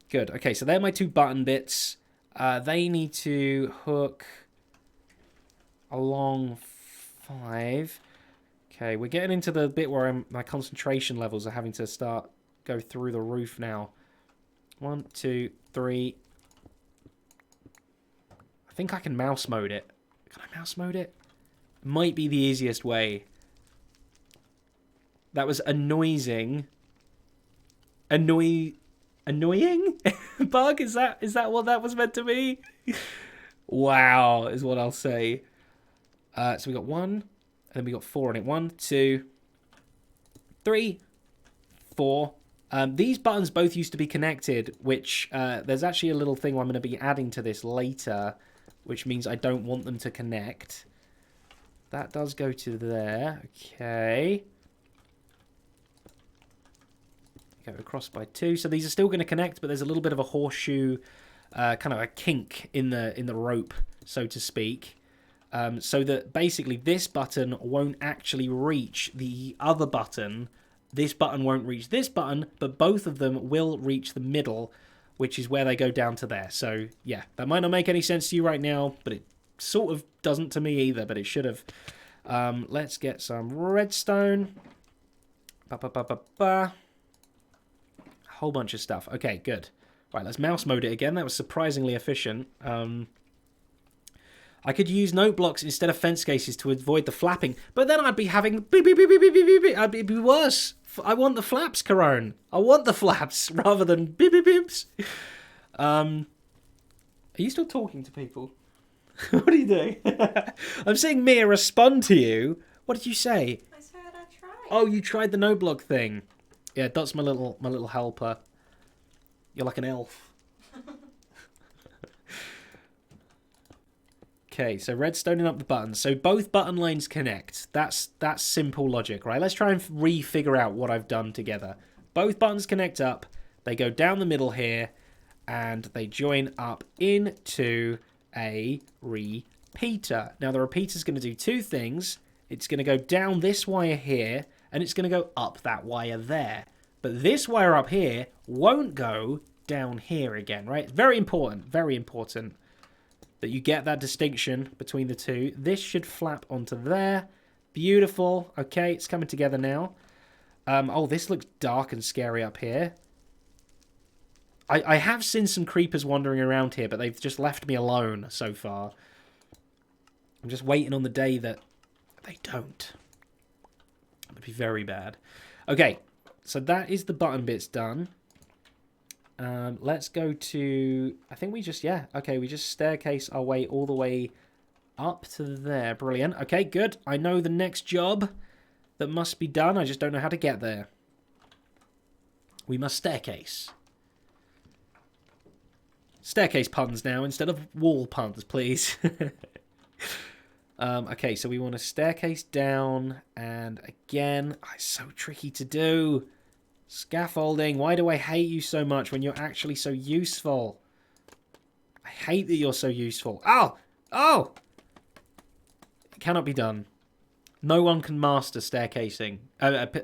[SPEAKER 1] Good. Okay, so they're my 2 button bits. They need to hook along 5. Okay, we're getting into the bit where my concentration levels are having to go through the roof now. 1, 2, 3. I think I can mouse mode it. Can I mouse mode it? Might be the easiest way. That was annoying. Annoying bug? Is that what that was meant to be? Wow, is what I'll say. So we got 1, and then we got 4 on it. 1, 2, 3, 4. These buttons both used to be connected, which there's actually a little thing I'm going to be adding to this later, which means I don't want them to connect. That does go to there. Okay. Go across by 2. So these are still going to connect, but there's a little bit of a horseshoe, kind of a kink in the rope, so to speak. So that basically this button won't actually reach the other button. This button won't reach this button, but both of them will reach the middle, which is where they go down to there. So, yeah, that might not make any sense to you right now, but it sort of doesn't to me either, but it should have. Let's get some redstone. A whole bunch of stuff. Okay, good. Right, let's mouse mode it again. That was surprisingly efficient. I could use note blocks instead of fence cases to avoid the flapping, but then I'd be having beep, beep, beep, beep, beep, beep, beep. It'd be worse. I want the flaps, Corone. I want the flaps rather than beep, beep, beeps. Are you still talking to people? What are you doing? I'm seeing Mia respond to you. What did you say?
[SPEAKER 2] I said I tried.
[SPEAKER 1] Oh, you tried the note block thing. Yeah, Dot's my little helper. You're like an elf. Okay, so redstoning up the buttons. So both button lines connect. That's simple logic, right? Let's try and re-figure out what I've done together. Both buttons connect up. They go down the middle here, and they join up into a repeater. Now, the repeater's going to do two things. It's going to go down this wire here, and it's going to go up that wire there. But this wire up here won't go down here again, right? It's very important that you get that distinction between the two. This should flap onto there. Beautiful. Okay, it's coming together now. Oh, this looks dark and scary up here. I have seen some creepers wandering around here, but they've just left me alone so far. I'm just waiting on the day that they don't. That would be very bad. Okay, so that is the button bits done. Let's go to... I think we just... Yeah, okay, we just staircase our way all the way up to there. Brilliant. Okay, good. I know the next job that must be done. I just don't know how to get there. We must staircase. Staircase puns now instead of wall puns, please. Okay, so we want to staircase down. And again, it's so tricky to do. Scaffolding, why do I hate you so much when you're actually so useful? I hate that you're so useful. Oh! Oh! It cannot be done. No one can master staircasing,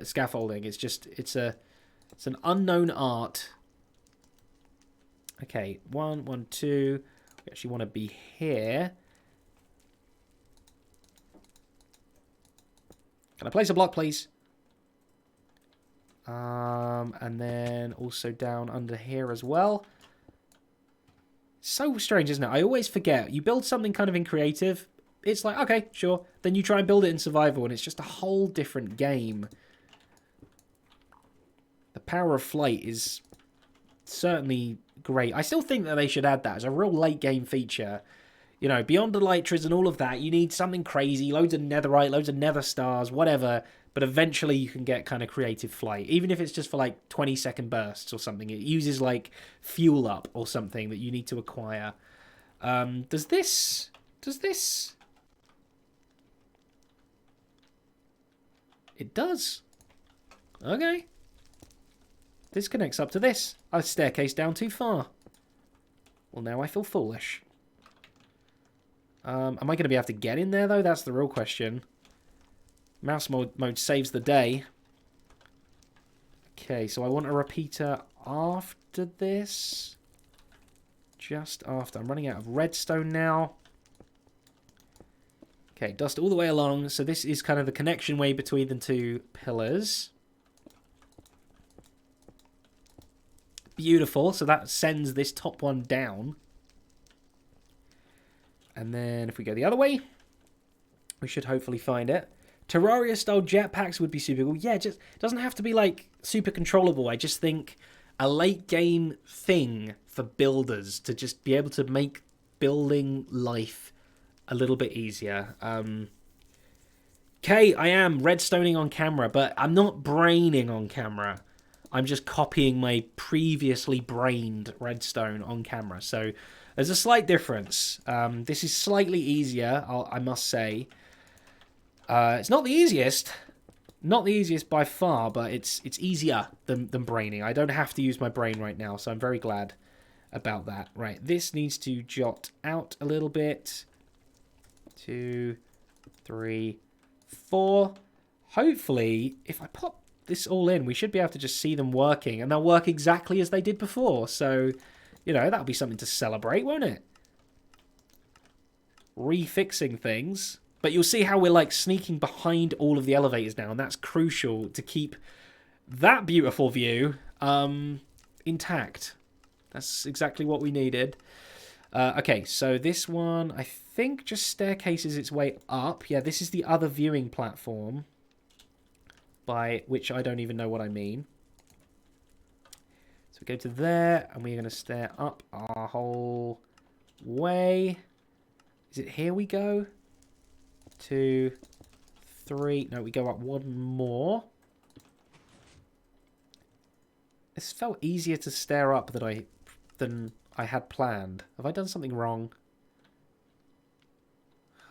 [SPEAKER 1] scaffolding. It's just, it's an unknown art. Okay, 1, 1, 2. We actually want to be here. Can I place a block, please? And then also down under here as well. So strange, isn't it? I always forget. You build something kind of in creative. It's like, okay, sure. Then you try and build it in survival, and it's just a whole different game. The power of flight is certainly great. I still think that they should add that as a real late game feature. You know, beyond the elytras and all of that, you need something crazy. Loads of netherite, loads of nether stars, whatever. But eventually you can get kind of creative flight. Even if it's just for like 20-second bursts or something. It uses like fuel up or something that you need to acquire. Does this... It does. Okay. This connects up to this. I staircased down too far. Well, now I feel foolish. Am I going to be able to get in there, though? That's the real question. Mouse mode saves the day. Okay, so I want a repeater after this. Just after. I'm running out of redstone now. Okay, dust all the way along. So this is kind of the connection way between the two pillars. Beautiful. So that sends this top one down. And then if we go the other way, we should hopefully find it. Terraria-style jetpacks would be super cool. Yeah, just doesn't have to be, like, super controllable. I just think a late-game thing for builders to just be able to make building life a little bit easier. Okay, I am redstoning on camera, but I'm not braining on camera. I'm just copying my previously brained redstone on camera. So there's a slight difference. This is slightly easier, I must say. It's not the easiest. Not the easiest by far, but it's easier than braining. I don't have to use my brain right now, so I'm very glad about that. Right, this needs to jot out a little bit. 2, 3, 4. Hopefully, if I pop this all in, we should be able to just see them working, and they'll work exactly as they did before. So You know, that'll be something to celebrate, won't it? Refixing things. But you'll see how we're like sneaking behind all of the elevators now, and that's crucial to keep that beautiful view intact. That's exactly what we needed. Okay, so this one, I think, just staircases its way up. Yeah, this is the other viewing platform, by which I don't even know what I mean. So we go to there, and we're going to stair up our whole way. Is it here we go? 2, 3. No, we go up one more. This felt easier to stair up than I had planned. Have I done something wrong?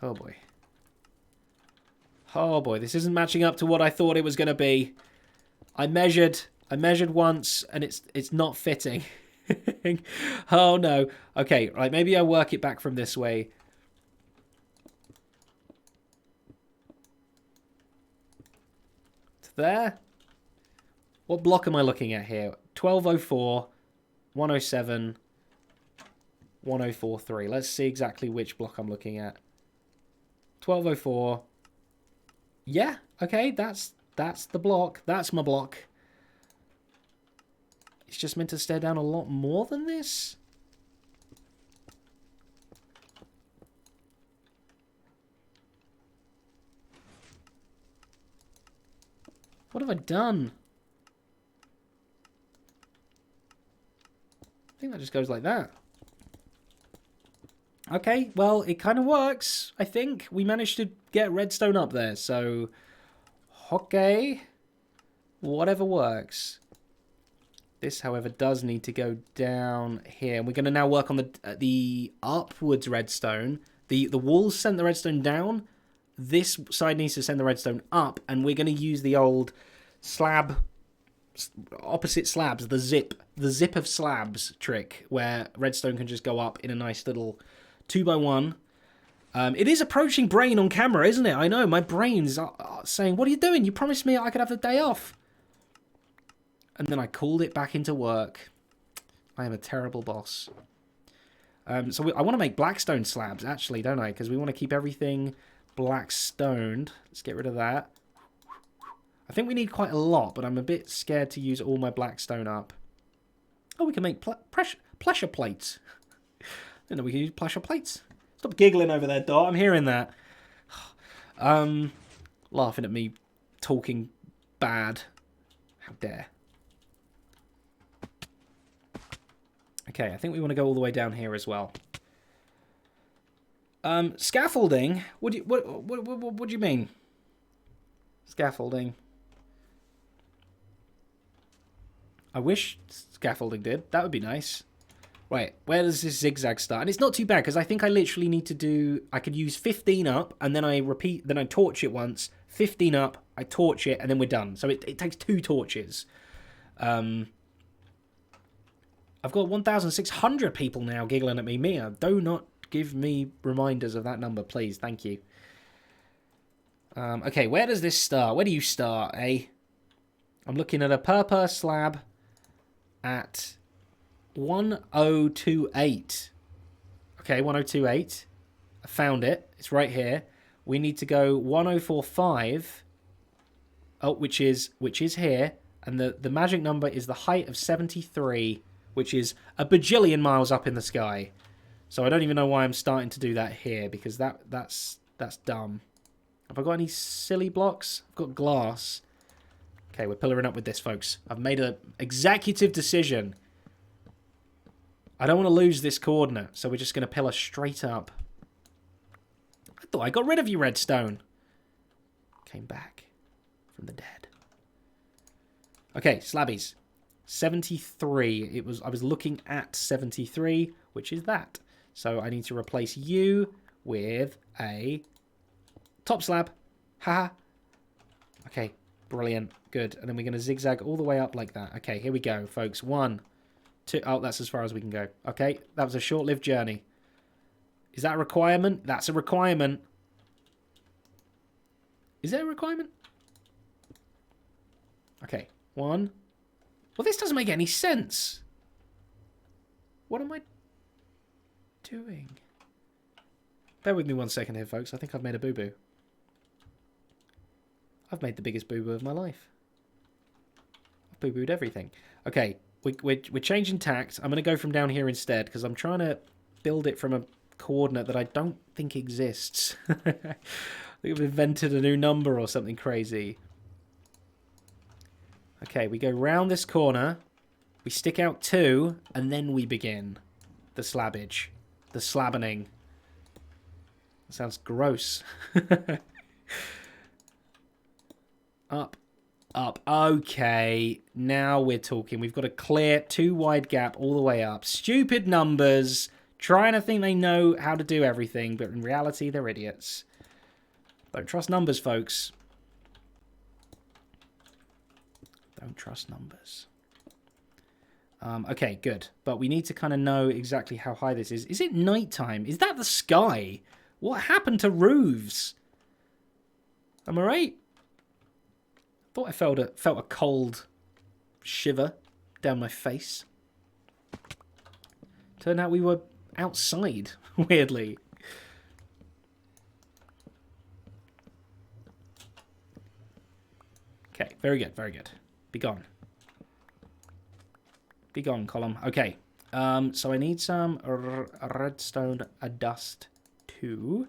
[SPEAKER 1] Oh boy. Oh boy, this isn't matching up to what I thought it was going to be. I measured once and it's not fitting. Oh no. Okay, right, maybe I work it back from this way. To there. What block am I looking at here? 1204, 107, 1043. Let's see exactly which block I'm looking at. 1204. Yeah, okay, that's the block. That's my block. It's just meant to stare down a lot more than this. What have I done? I think that just goes like that. Okay, well, it kind of works, I think. We managed to get redstone up there, so... Okay. Whatever works. This, however, does need to go down here. And we're going to now work on the upwards redstone. The walls sent the redstone down. This side needs to send the redstone up. And we're going to use the old slab... opposite slabs, the zip of slabs trick, where redstone can just go up in a nice little 2x1. It is approaching brain on camera, isn't it? I know, my brain's saying, what are you doing? You promised me I could have the day off. And then I called it back into work. I am a terrible boss. So I want to make blackstone slabs, actually, don't I? Because we want to keep everything blackstoned. Let's get rid of that. I think we need quite a lot, but I'm a bit scared to use all my blackstone up. Oh, we can make pressure plates. I didn't know we could use pressure plates. Stop giggling over there, Dot. I'm hearing that. Laughing at me talking bad. How dare. Okay, I think we want to go all the way down here as well. Scaffolding? What do you mean? Scaffolding. I wish scaffolding did. That would be nice. Right, where does this zigzag start? And it's not too bad, because I think I literally need to do... I could use 15 up, and then I repeat... Then I torch it once. 15 up, I torch it, and then we're done. So it takes 2 torches. I've got 1,600 people now giggling at me. Mia, do not give me reminders of that number, please. Thank you. Okay, where does this start? Where do you start, eh? I'm looking at a purple slab at 1028. Okay, 1028. I found it. It's right here. We need to go 1045. Oh, which is here. And the magic number is the height of 73, which is a bajillion miles up in the sky. So I don't even know why I'm starting to do that here, because that's dumb. Have I got any silly blocks? I've got glass. Okay, we're pillaring up with this, folks. I've made an executive decision. I don't want to lose this coordinate, so we're just going to pillar straight up. I thought I got rid of you, redstone. Came back from the dead. Okay, slabbies. 73. I was looking at 73, which is that. So I need to replace you with a top slab. Haha. Okay, brilliant. Good. And then we're going to zigzag all the way up like that. Okay, here we go, folks. 1, 2. Oh, that's as far as we can go. Okay, that was a short-lived journey. Is that a requirement? That's a requirement. Is there a requirement? Okay, 1. Well, this doesn't make any sense. What am I doing? Bear with me 1 second here, folks. I think I've made a boo-boo. I've made the biggest boo-boo of my life. I've boo-booed everything. Okay, we're changing tact. I'm going to go from down here instead because I'm trying to build it from a coordinate that I don't think exists. I think I've invented a new number or something crazy. Okay, we go round this corner. We stick out 2, and then we begin the slabbage. The slabbening. That sounds gross. Up. Up. Okay, now we're talking. We've got a clear 2 wide gap all the way up. Stupid numbers. Trying to think they know how to do everything, but in reality, they're idiots. Don't trust numbers, folks. Don't trust numbers. Okay, good. But we need to kind of know exactly how high this is. Is it nighttime? Is that the sky? What happened to roofs? Am I right? I thought I felt a cold shiver down my face. Turned out we were outside, weirdly. Okay, very good, very good. Be gone. Be gone, column. Okay, so I need some redstone dust too.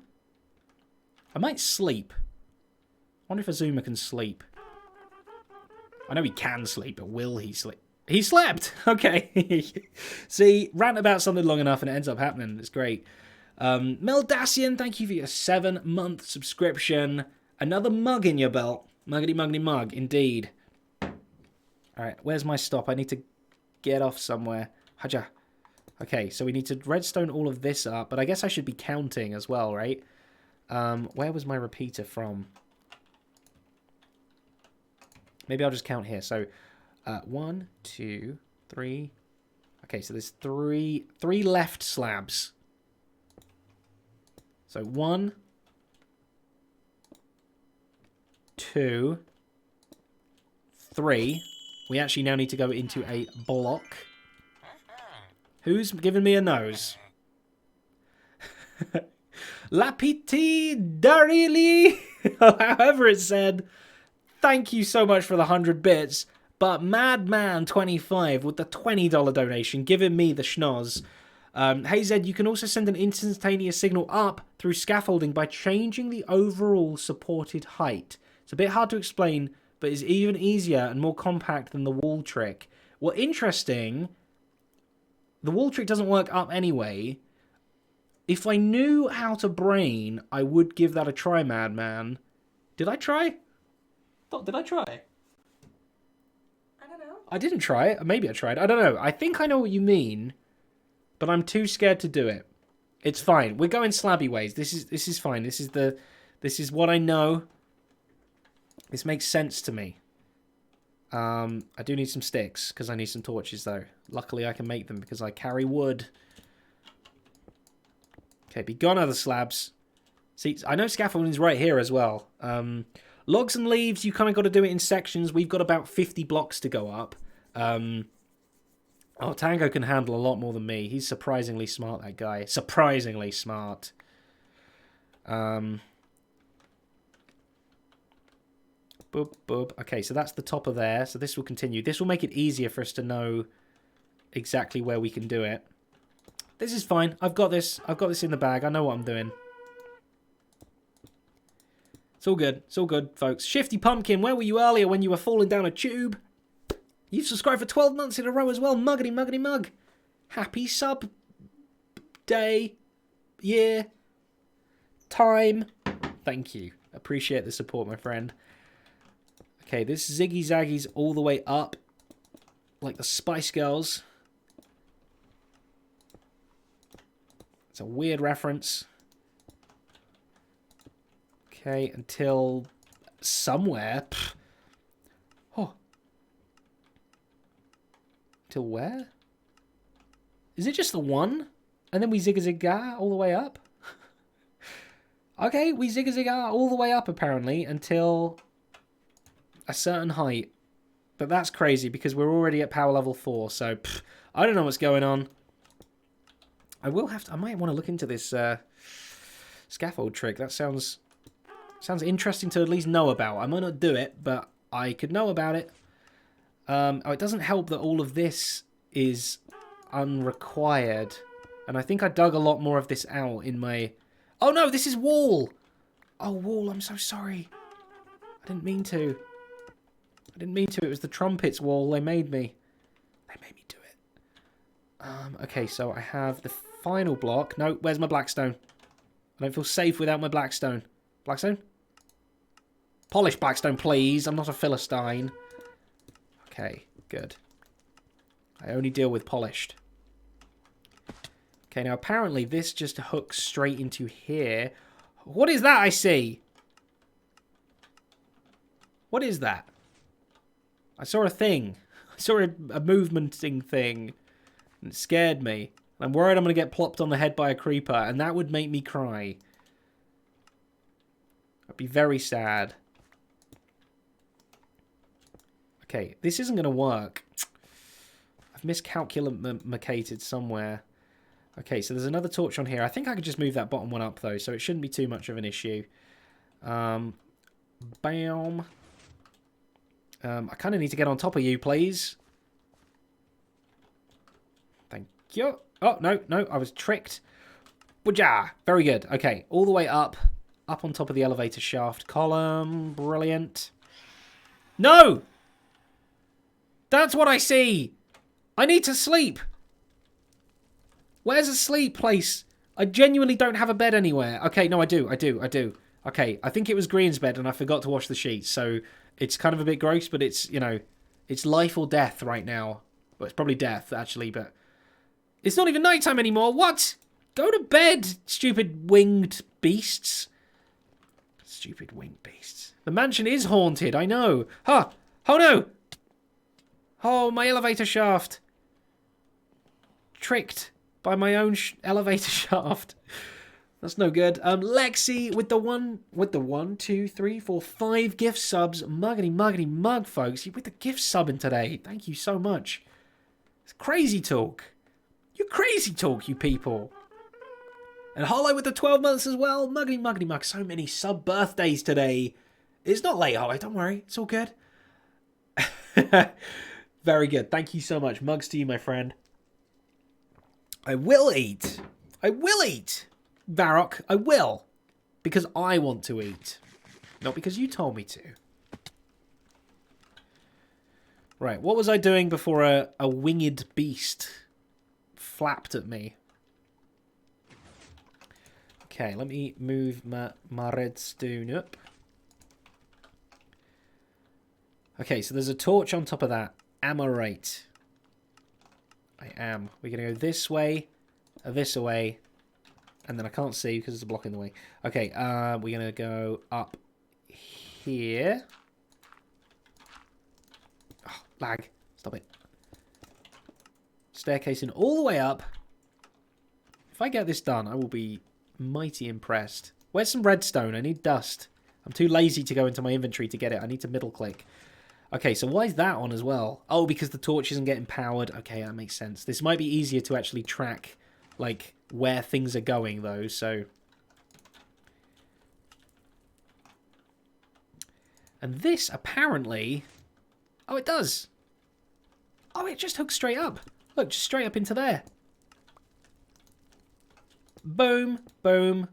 [SPEAKER 1] I might sleep. I wonder if a zoomer can sleep. I know he can sleep, but will he sleep? He slept! Okay. See, rant about something long enough and it ends up happening. It's great. Meldacian, thank you for your 7-month subscription. Another mug in your belt. Muggity muggity mug, indeed. Alright, where's my stop? I need to get off somewhere. Haja. Okay, so we need to redstone all of this up, but I guess I should be counting as well, right? Where was my repeater from? Maybe I'll just count here. So, 1, 2, 3. Okay, so there's three left slabs. So 1, 2, 3. We actually now need to go into a block. Who's giving me a nose? Lapiti Darili, however it's said. Thank you so much for the 100 bits. But Madman25 with the $20 donation, giving me the schnoz. Hey Zed, you can also send an instantaneous signal up through scaffolding by changing the overall supported height. It's a bit hard to explain, but it's even easier and more compact than the wall trick. Well, interesting. The wall trick doesn't work up anyway. If I knew how to brain, I would give that a try, Madman. Did I try? Did I try?
[SPEAKER 2] I don't know.
[SPEAKER 1] I didn't try it. Maybe I tried. I don't know. I think I know what you mean, but I'm too scared to do it. It's fine. We're going slabby ways. This is fine. This is what I know. This makes sense to me. I do need some sticks because I need some torches though. Luckily I can make them because I carry wood. Okay, be gone other slabs. See, I know scaffolding's right here as well. Logs and leaves, you kind of got to do it in sections. We've got about 50 blocks to go up. Oh, Tango can handle a lot more than me. He's surprisingly smart, that guy. Surprisingly smart. Boop, boop. Okay, so that's the top of there. So this will continue. This will make it easier for us to know exactly where we can do it. This is fine. I've got this. I've got this in the bag. I know what I'm doing. It's all good. It's all good, folks. Shifty Pumpkin, where were you earlier when you were falling down a tube? You've subscribed for 12 months in a row as well. Muggity, muggity, mug. Happy sub day, year, time. Thank you. Appreciate the support, my friend. Okay, this Ziggy Zaggy's all the way up. Like the Spice Girls. It's a weird reference. Okay, until somewhere. Pfft. Oh. Till where? Is it just the one? And then we zig-a-zig-ga all the way up? Okay, we zig-a-zig-ga all the way up, apparently, until a certain height. But that's crazy, because we're already at power level 4, so pfft, I don't know what's going on. I will have to... I might want to look into this scaffold trick. That sounds interesting to at least know about. I might not do it, but I could know about it. Oh, it doesn't help that all of this is unrequired. And I think I dug a lot more of this out in my... Oh no, this is wall! Oh, wall, I'm so sorry. I didn't mean to. It was the trumpets wall. They made me. They made me do it. Okay, so I have the final block. No, where's my blackstone? I don't feel safe without my blackstone. Blackstone? Polished blackstone, please. I'm not a Philistine. Okay, good. I only deal with polished. Okay, now apparently this just hooks straight into here. What is that I see? What is that? I saw a thing. I saw a movementing thing. And it scared me. I'm worried I'm going to get plopped on the head by a creeper, and that would make me cry. I'd be very sad. Okay, this isn't going to work. I've miscalculated somewhere. Okay, so there's another torch on here. I think I could just move that bottom one up, though, so it shouldn't be too much of an issue. Bam. I kind of need to get on top of you, please. Thank you. Oh, no, I was tricked. Wajah! Very good. Okay, all the way up. Up on top of the elevator shaft. Column. Brilliant. No! That's what I see! I need to sleep! Where's a sleep place? I genuinely don't have a bed anywhere. Okay, no, I do. Okay, I think it was Green's bed and I forgot to wash the sheets, so it's kind of a bit gross, but it's, you know, it's life or death right now. Well, it's probably death, actually, but it's not even nighttime anymore. What? Go to bed, stupid winged beasts. Stupid winged beasts. The mansion is haunted, I know. Huh. Oh, no. Oh, my elevator shaft. Tricked by my own elevator shaft. That's no good. Lexi with the 5 gift subs. Muggity mug, folks. You with the gift subbing today. Thank you so much. It's crazy talk. You crazy talk, you people. And Hollow with the 12 months as well. Muggity mug. So many sub birthdays today. It's not late, Hollow. Don't worry. It's all good. Very good. Thank you so much. Mugs to you, my friend. I will eat. Varrock, I will. Because I want to eat. Not because you told me to. Right, what was I doing before a winged beast flapped at me? Okay, let me move my redstone up. Okay, so there's a torch on top of that. Am I right? I am. We're going to go this way, this way, and then I can't see because there's a block in the way. Okay, we're going to go up here. Oh, lag. Stop it. Staircasing all the way up. If I get this done, I will be mighty impressed. Where's some redstone? I need dust. I'm too lazy to go into my inventory to get it. I need to middle click. Okay, so why is that on as well? Oh, because the torch isn't getting powered. Okay, that makes sense. This might be easier to actually track, like, where things are going, though, so... And this, apparently... Oh, it does! Oh, it just hooks straight up. Look, just straight up into there. Boom, boom.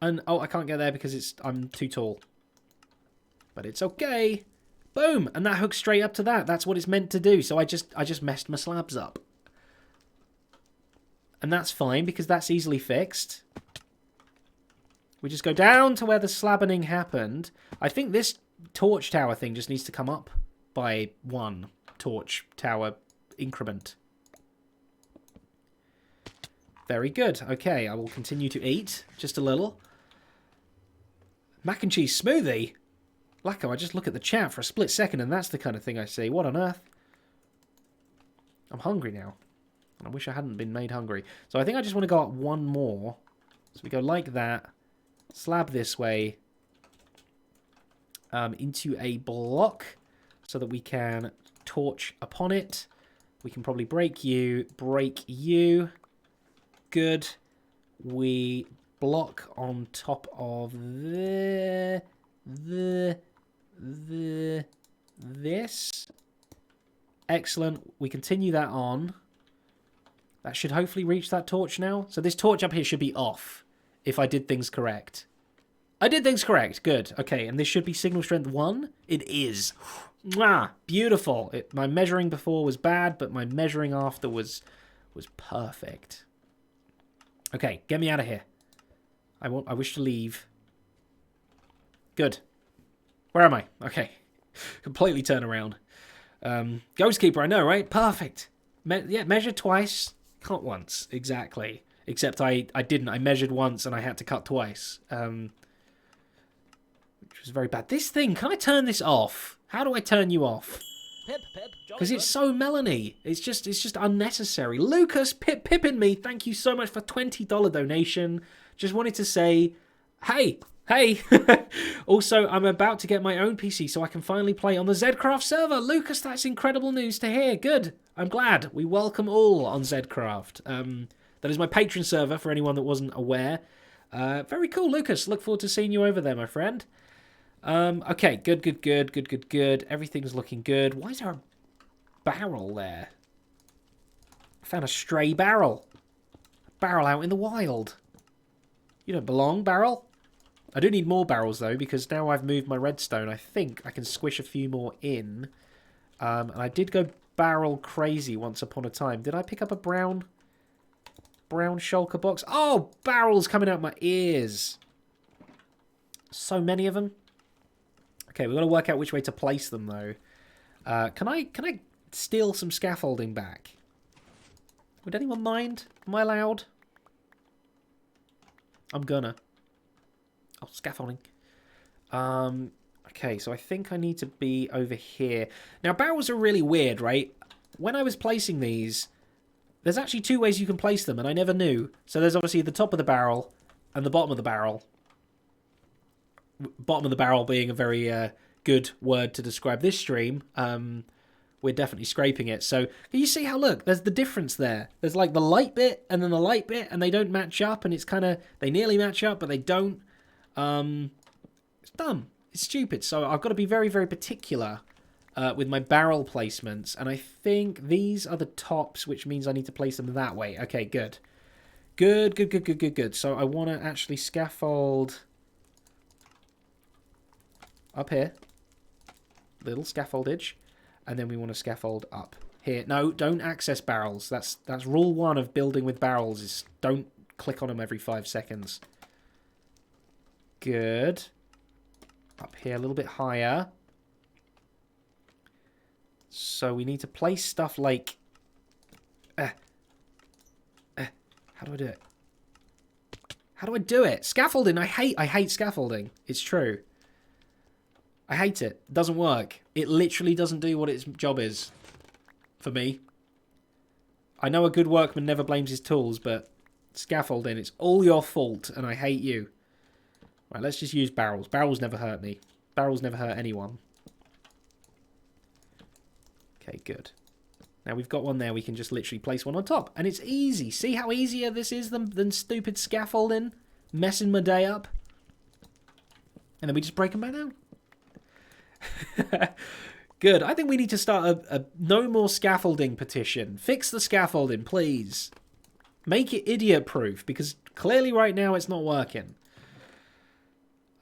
[SPEAKER 1] And, oh, I can't get there because I'm too tall. But it's okay. Boom! And that hooks straight up to that. That's what it's meant to do. So I just messed my slabs up. And that's fine because that's easily fixed. We just go down to where the slabbening happened. I think this torch tower thing just needs to come up by 1 torch tower increment. Very good. Okay, I will continue to eat just a little. Mac and cheese smoothie? Lacko, I just look at the chat for a split second and that's the kind of thing I see. What on earth? I'm hungry now. I wish I hadn't been made hungry. So I think I just want to go up 1 more. So we go like that. Slab this way. Into a block. So that we can torch upon it. We can probably break you. Break you. Good. We block on top of this. Excellent. We continue that on. That should hopefully reach that torch now. So this torch up here should be off if I did things correct. I did things correct. Good. Okay, and this should be signal strength 1. It is. Mwah! Beautiful. My measuring before was bad, but my measuring after was perfect. Okay, get me out of here. I wish to leave. Good. Where am I? Okay. Completely turn around. Ghost Keeper, I know, right? Perfect. Yeah, measure twice, cut once. Exactly. Except I didn't. I measured once and I had to cut twice. Which was very bad. This thing, can I turn this off? How do I turn you off? Because it's so Melanie. It's just unnecessary. Lucas pipping me. Thank you so much for $20 donation. Just wanted to say, hey. Also, I'm about to get my own PC so I can finally play on the Zedaph server. Lucas, that's incredible news to hear. Good. I'm glad. We welcome all on Zedaph. That is my patron server for anyone that wasn't aware. Very cool, Lucas. Look forward to seeing you over there, my friend. Okay, good. Everything's looking good. Why is there a barrel there? I found a stray barrel. A barrel out in the wild. You don't belong, barrel. I do need more barrels, though, because now I've moved my redstone. I think I can squish a few more in. And I did go barrel crazy once upon a time. Did I pick up a brown shulker box? Oh, barrels coming out my ears. So many of them. Okay, we've got to work out which way to place them, though. Can I steal some scaffolding back? Would anyone mind? Am I allowed? I'm gonna. Oh, scaffolding. Okay, so I think I need to be over here. Now, barrels are really weird, right? When I was placing these, there's actually 2 ways you can place them, and I never knew. So there's obviously the top of the barrel and the bottom of the barrel. Bottom of the barrel being a very good word to describe this stream. We're definitely scraping it. So can you see how, look, there's the difference there. There's like the light bit and then the light bit, and they don't match up, and it's kind of, they nearly match up, but they don't. It's dumb. It's stupid. So I've got to be very, very particular with my barrel placements. And I think these are the tops, which means I need to place them that way. Okay, good. Good. So I want to actually scaffold up here. Little scaffoldage. And then we want to scaffold up here. No, don't access barrels. That's rule 1 of building with barrels, is don't click on them every 5 seconds. Good. Up here a little bit higher. So we need to place stuff like... How do I do it? How do I do it? Scaffolding. I hate scaffolding. It's true. I hate it. It doesn't work. It literally doesn't do what its job is. For me. I know a good workman never blames his tools, but scaffolding, it's all your fault, and I hate you. Right, let's just use barrels. Barrels never hurt me. Barrels never hurt anyone. Okay, good. Now we've got one there. We can just literally place one on top. And it's easy. See how easier this is than stupid scaffolding? Messing my day up. And then we just break them back down. Good. I think we need to start a no more scaffolding petition. Fix the scaffolding, please. Make it idiot-proof, because clearly right now it's not working.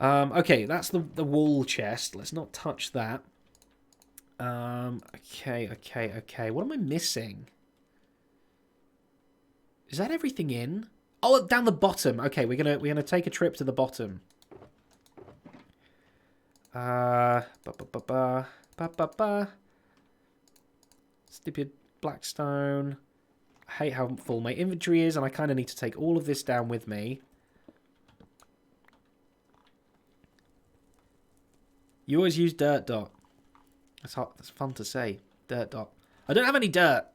[SPEAKER 1] Okay, that's the wall chest. Let's not touch that. Okay. What am I missing? Is that everything in? Oh, down the bottom. Okay, we're gonna take a trip to the bottom. Stupid blackstone. I hate how full my inventory is, and I kind of need to take all of this down with me. You always use dirt dot. That's hot. That's fun to say. Dirt dot. I don't have any dirt.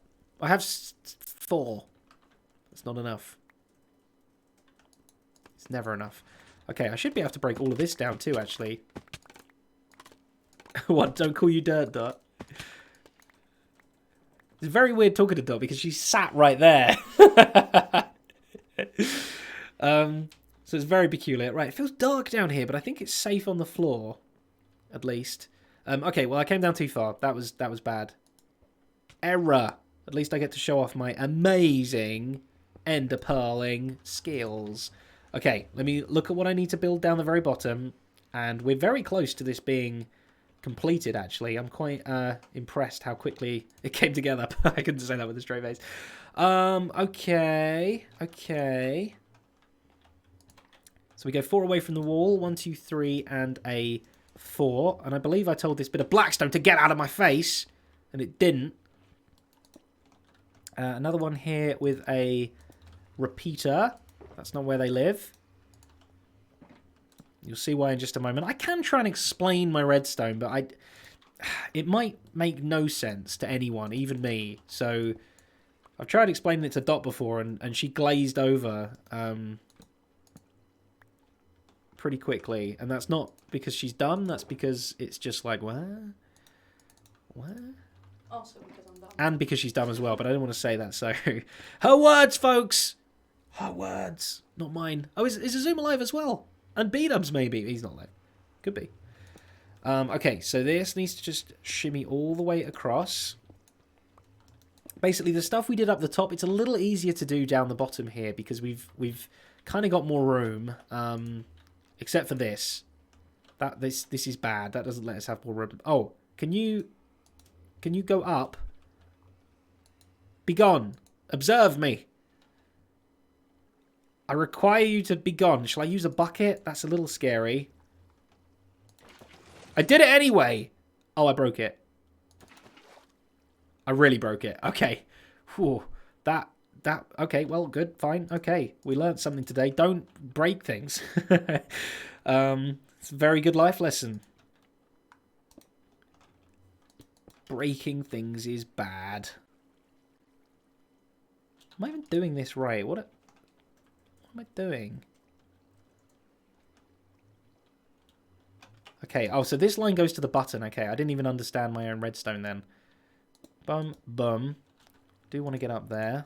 [SPEAKER 1] I have 4. That's not enough. It's never enough. Okay, I should be able to break all of this down too, actually. What? Don't call you dirt dot. It's very weird talking to Dot because she sat right there. So it's very peculiar. Right, it feels dark down here, but I think it's safe on the floor, at least. Okay, well, I came down too far. That was bad. Error. At least I get to show off my amazing ender pearling skills. Okay, let me look at what I need to build down the very bottom. And we're very close to this being completed, actually. I'm quite impressed how quickly it came together. I couldn't say that with a straight face. Okay. So we go 4 away from the wall. 1, 2, 3, and a 4. And I believe I told this bit of blackstone to get out of my face. And it didn't. Another one here with a repeater. That's not where they live. You'll see why in just a moment. I can try and explain my redstone, but it might make no sense to anyone, even me. So I've tried explaining it to Dot before, and she glazed over pretty quickly. And that's not because she's dumb. That's because it's just like, what?
[SPEAKER 2] Also because I'm dumb.
[SPEAKER 1] And because she's dumb as well, but I don't want to say that, so... Her words, folks! Her words, not mine. Oh, is Azuma alive as well? And B-Dubs, maybe. He's not alive. Could be. Okay, so this needs to just shimmy all the way across. Basically, the stuff we did up the top, it's a little easier to do down the bottom here, because we've kind of got more room, except for this. This is bad. That doesn't let us have more room. Oh, can you go up? Be gone. Observe me. I require you to be gone. Shall I use a bucket? That's a little scary. I did it anyway. Oh, I broke it. I really broke it. Okay. Whew. Okay, well, good, fine. Okay, we learned something today. Don't break things. It's a very good life lesson. Breaking things is bad. Am I even doing this right? What am I doing? Okay, oh, so this line goes to the button. Okay, I didn't even understand my own redstone then. Bum, bum. Do want to get up there.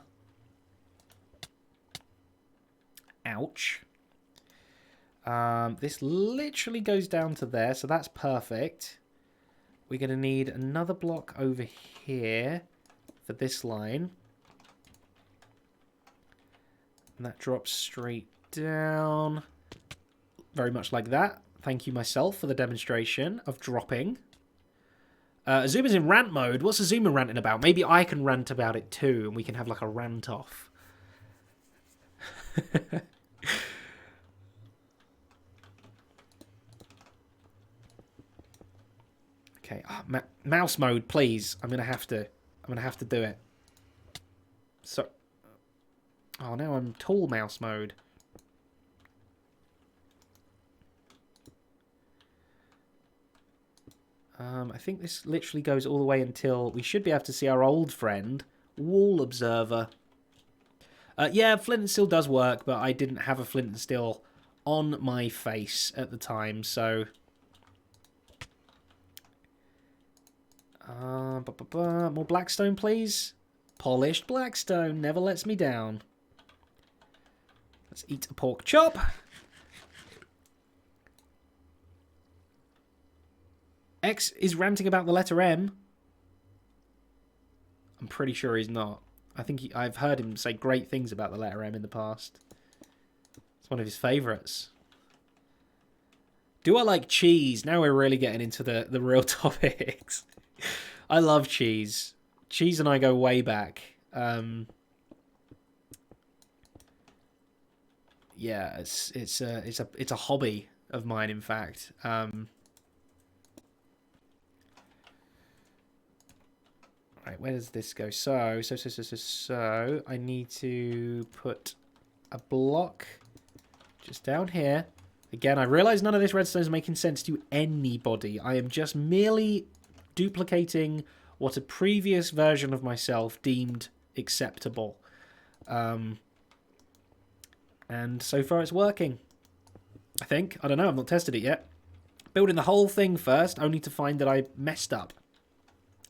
[SPEAKER 1] Ouch. This literally goes down to there, so that's perfect. We're going to need another block over here for this line. And that drops straight down. Very much like that. Thank you myself for the demonstration of dropping. Azuma's in rant mode. What's Azuma ranting about? Maybe I can rant about it too, and we can have like a rant off. Okay, mouse mode, please. I'm gonna have to do it. So, oh, now I'm tall mouse mode. I think this literally goes all the way until we should be able to see our old friend, Wall Observer. Yeah, flint and steel does work, but I didn't have a flint and steel on my face at the time, so... more blackstone, please. Polished blackstone never lets me down. Let's eat a pork chop. X is ranting about the letter M. I'm pretty sure he's not. I think I've heard him say great things about the letter M in the past. It's one of his favourites. Do I like cheese? Now we're really getting into the real topics. I love cheese. Cheese and I go way back. Yeah, it's a hobby of mine, in fact. Right, where does this go? So I need to put a block just down here. Again, I realise none of this redstone is making sense to anybody. I am just merely duplicating what a previous version of myself deemed acceptable. And so far it's working. I think. I don't know, I've not tested it yet. Building the whole thing first, only to find that I messed up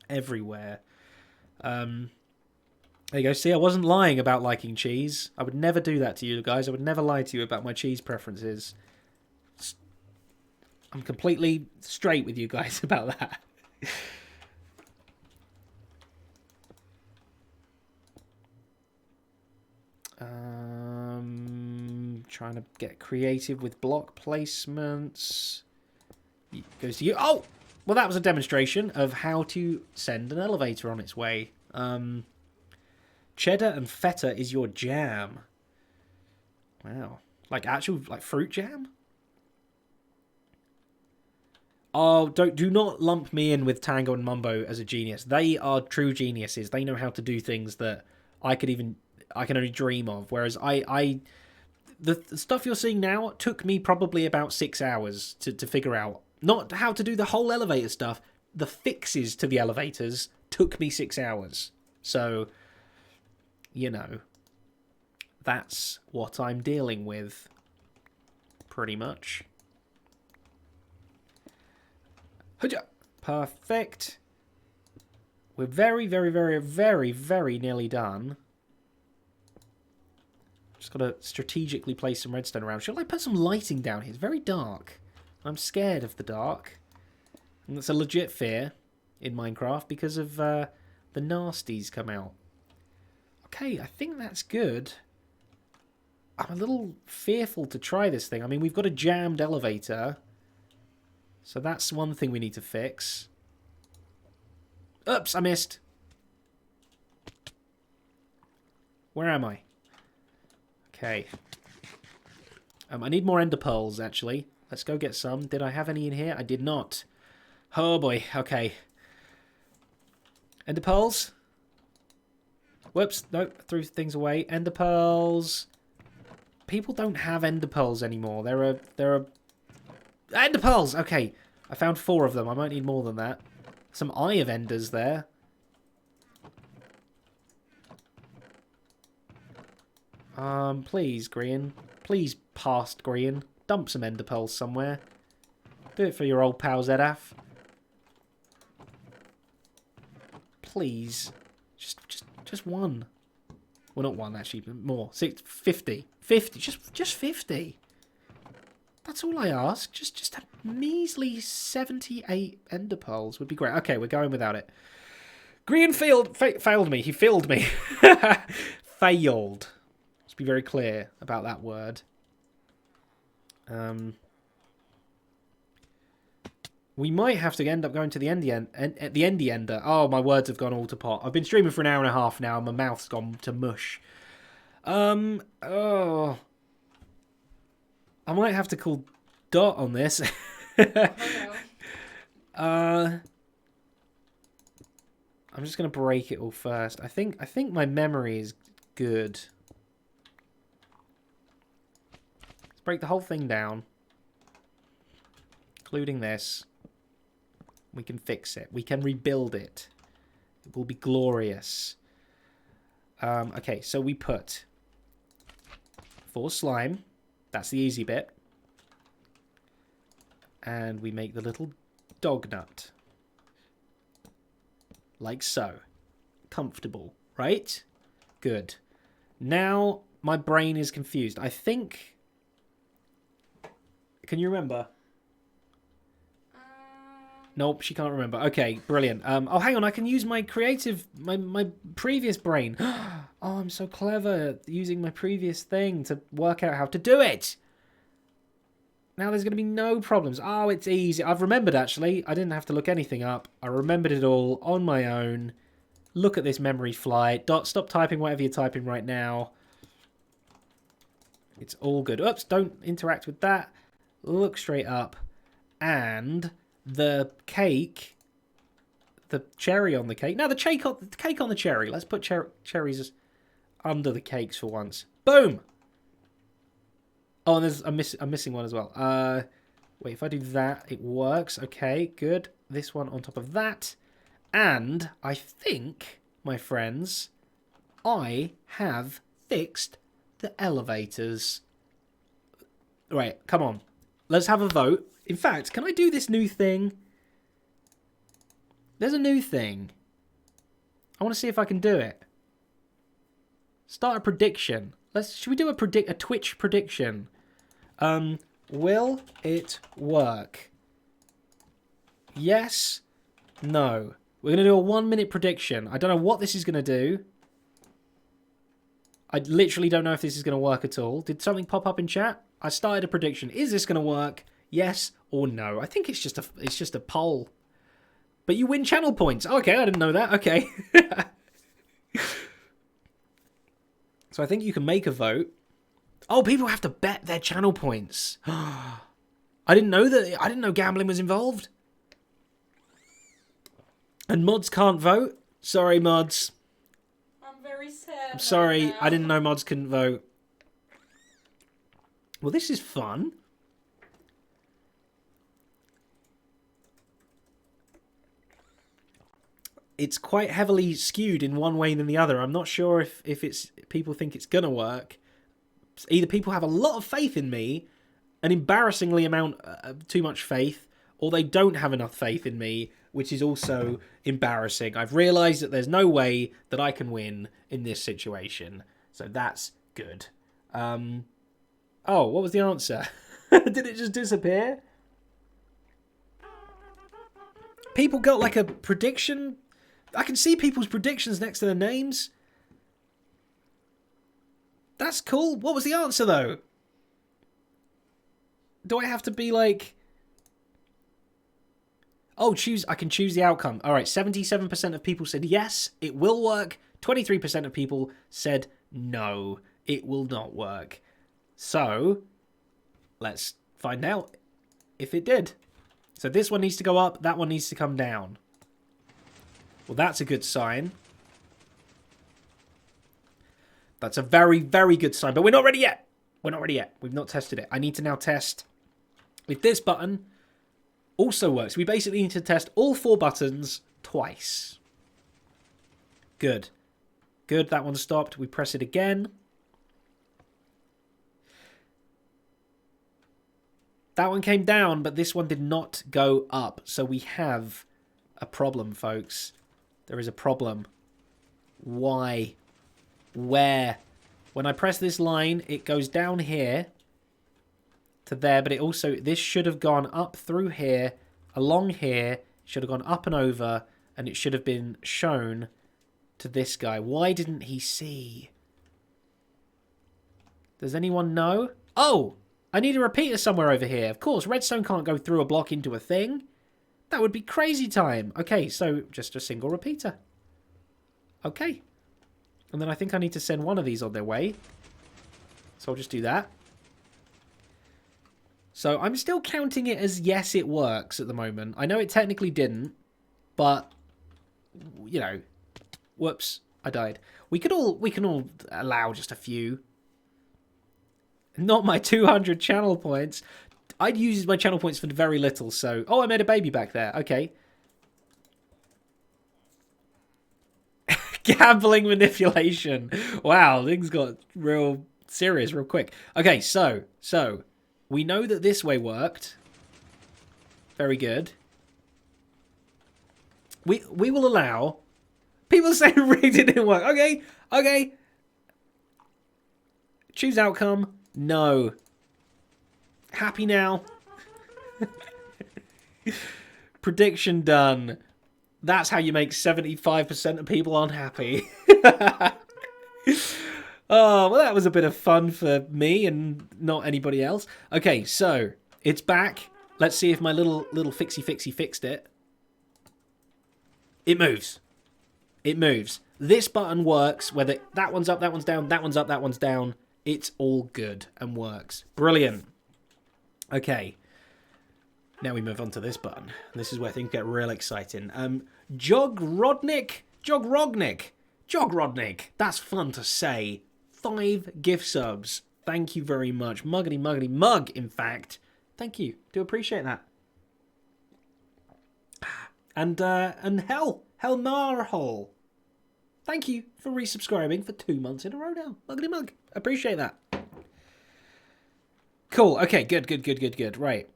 [SPEAKER 1] everywhere. There you go. See, I wasn't lying about liking cheese. I would never do that to you guys. I would never lie to you about my cheese preferences. I'm completely straight with you guys about that. Trying to get creative with block placements. Goes to you. Oh! Well, that was a demonstration of how to send an elevator on its way. Cheddar and feta is your jam. Wow. Like actual fruit jam? Oh, do not lump me in with Tango and Mumbo as a genius. They are true geniuses. They know how to do things that I can only dream of. Whereas the stuff you're seeing now took me probably about 6 hours to figure out. Not how to do the whole elevator stuff. The fixes to the elevators took me 6 hours. So, you know, that's what I'm dealing with. Pretty much. Perfect. We're very, very, very, very, very nearly done. Just got to strategically place some redstone around. Should I put some lighting down here? It's very dark. I'm scared of the dark. And that's a legit fear in Minecraft because of the nasties come out. Okay, I think that's good. I'm a little fearful to try this thing. I mean, we've got a jammed elevator. So that's one thing we need to fix. Oops, I missed. Where am I? Okay. I need more ender pearls, actually. Let's go get some. Did I have any in here? I did not. Oh, boy. Okay. Ender pearls? Whoops. Nope. Threw things away. Ender pearls. People don't have ender pearls anymore. There are... Ender pearls! Okay. I found 4 of them. I might need more than that. Some Eye of Enders there. Please, Green. Please, past Green. Dump some ender pearls somewhere. Do it for your old pal Zedaph. Please. Just one. Well, not one, actually. More. 50. 50. Just 50. That's all I ask. Just a measly 78 ender pearls would be great. Okay, we're going without it. Green failed me. He filled me. Failed. Let's be very clear about that word. We might have to end up going to the endy ender. Oh, my words have gone all to pot. I've been streaming for an hour and a half now, and my mouth's gone to mush. Oh. I might have to call Dot on this. I'm just gonna break it all first. I think my memory is good. Let's break the whole thing down, including this. We can fix it. We can rebuild it. It will be glorious. Okay, so we put 4 slime. That's the easy bit. And we make the little dog nut. Like so. Comfortable, right? Good. Now my brain is confused. I think... Can you remember? Nope, she can't remember. Okay, brilliant. Oh, hang on. I can use my creative... My previous brain. Oh, I'm so clever using my previous thing to work out how to do it. Now there's going to be no problems. Oh, it's easy. I've remembered, actually. I didn't have to look anything up. I remembered it all on my own. Look at this memory fly. Dot, stop typing whatever you're typing right now. It's all good. Oops, don't interact with that. Look straight up. And the cake... The cherry on the cake. No, the cake on the cherry. Let's put cherries under the cakes for once. Boom! Oh, and there's I'm missing one as well. Wait, if I do that, it works. Okay, good. This one on top of that. And I think, my friends, I have fixed the elevators. Right, come on. Let's have a vote. In fact, can I do this new thing? There's a new thing. I want to see if I can do it. Start a prediction. Should we do a Twitch prediction? Will it work? Yes? No. We're going to do a 1 minute prediction. I don't know what this is going to do. I literally don't know if this is going to work at all. Did something pop up in chat? I started a prediction. Is this going to work? Yes or no? I think it's just a poll. But you win channel points. Okay, I didn't know that. Okay. So I think you can make a vote. Oh, people have to bet their channel points. I didn't know gambling was involved. And mods can't vote. Sorry, mods.
[SPEAKER 2] I'm very sad.
[SPEAKER 1] I'm sorry.
[SPEAKER 2] Right now.
[SPEAKER 1] I didn't know mods couldn't vote. Well, this is fun. It's quite heavily skewed in one way than the other. I'm not sure if it's people think it's gonna work. Either people have a lot of faith in me, an embarrassingly amount too much faith, or they don't have enough faith in me, which is also embarrassing. I've realised that there's no way that I can win in this situation, so that's good. Oh, what was the answer? Did it just disappear? People got like a prediction. I can see people's predictions next to their names. That's cool. What was the answer, though? Do I have to be like... Oh, I can choose the outcome. All right, 77% of people said yes, it will work. 23% of people said no, it will not work. So, let's find out if it did. So this one needs to go up, that one needs to come down. Well, that's a good sign. That's a very, very good sign. But we're not ready yet. We're not ready yet. We've not tested it. I need to now test if this button also works. We basically need to test all 4 buttons twice. Good. Good. That one stopped. We press it again. That one came down, but this one did not go up. So we have a problem, folks. There is a problem. Why? Where? When I press this line, it goes down here to there, but it also, this should have gone up through here, along here, should have gone up and over, and it should have been shown to this guy. Why didn't he see? Does anyone know? Oh! I need a repeater somewhere over here. Of course, redstone can't go through a block into a thing. That would be crazy time. Okay, so just a single repeater. Okay. And then I think I need to send one of these on their way. So I'll just do that. So I'm still counting it as yes, it works at the moment. I know it technically didn't, but, you know, whoops, I died. We can all allow just a few. Not my 200 channel points. I'd use my channel points for very little, so... Oh, I made a baby back there. Okay. Gambling manipulation. Wow, things got real serious real quick. Okay, so... We know that this way worked. Very good. We will allow... People say rigged it didn't work. Okay, okay. Choose outcome. No. Happy now. Prediction done. That's how you make 75% of people unhappy. Oh, well, that was a bit of fun for me and not anybody else. Okay, so it's back. Let's see if my little fixie fixed it. It moves. It moves. This button works whether that one's up, that one's down, that one's up, that one's down. It's all good and works. Brilliant. Okay. Now we move on to this button. This is where things get real exciting. Jogrodnik. That's fun to say. 5 gift subs. Thank you very much. Muggity mug, in fact. Thank you. Do appreciate that. And Helmarhol. Thank you for resubscribing for 2 months in a row now. Muggity mug. Appreciate that. Cool. Okay, good. Right.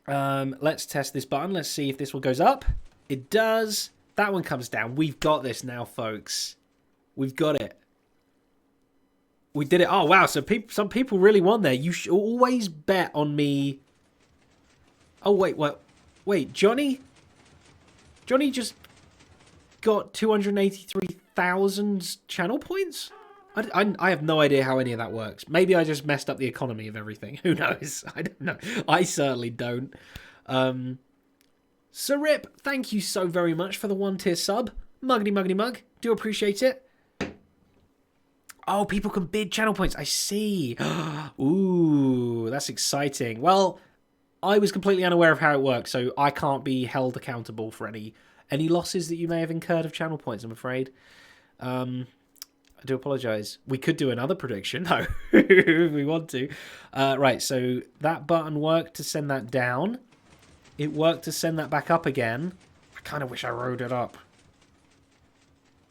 [SPEAKER 1] Let's test this button. Let's see if this one goes up. It does. That one comes down. We've got this now, folks. We've got it. We did it. Oh, wow. So some people really won there. You should always bet on me. Oh, wait, what? Wait, Johnny? Johnny just got 283,000 channel points? I have no idea how any of that works. Maybe I just messed up the economy of everything. Who knows? I don't know. I certainly don't. Sarip, thank you so very much for the 1-tier sub. Muggity muggity mug. Do appreciate it. Oh, people can bid channel points. I see. Ooh, that's exciting. Well, I was completely unaware of how it works, so I can't be held accountable for any losses that you may have incurred of channel points, I'm afraid. I do apologise. We could do another prediction, though, if we want to. Right, so that button worked to send that down. It worked to send that back up again. I kind of wish I rode it up.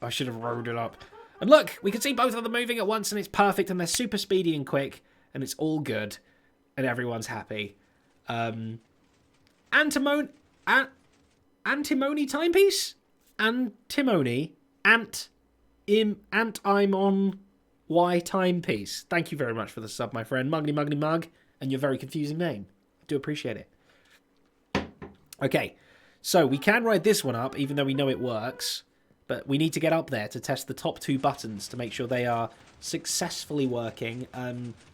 [SPEAKER 1] I should have rode it up. And look, we can see both of them moving at once, and it's perfect, and they're super speedy and quick, and it's all good, and everyone's happy. Antimony timepiece? Antimony? I'm on Y timepiece. Thank you very much for the sub, my friend. Muggity muggity mug, and your very confusing name. I do appreciate it. Okay, so we can ride this one up, even though we know it works. But we need to get up there to test the top 2 buttons to make sure they are successfully working.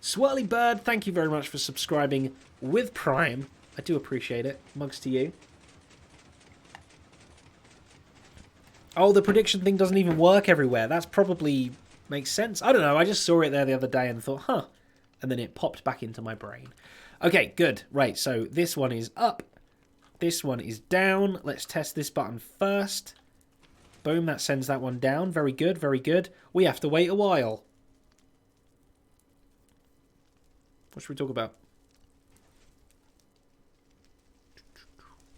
[SPEAKER 1] Swirly Bird, thank you very much for subscribing with Prime. I do appreciate it. Mugs to you. Oh, the prediction thing doesn't even work everywhere. That's probably makes sense. I don't know. I just saw it there the other day and thought, huh. And then it popped back into my brain. Okay, good. Right, so this one is up. This one is down. Let's test this button first. Boom, that sends that one down. Very good, very good. We have to wait a while. What should we talk about?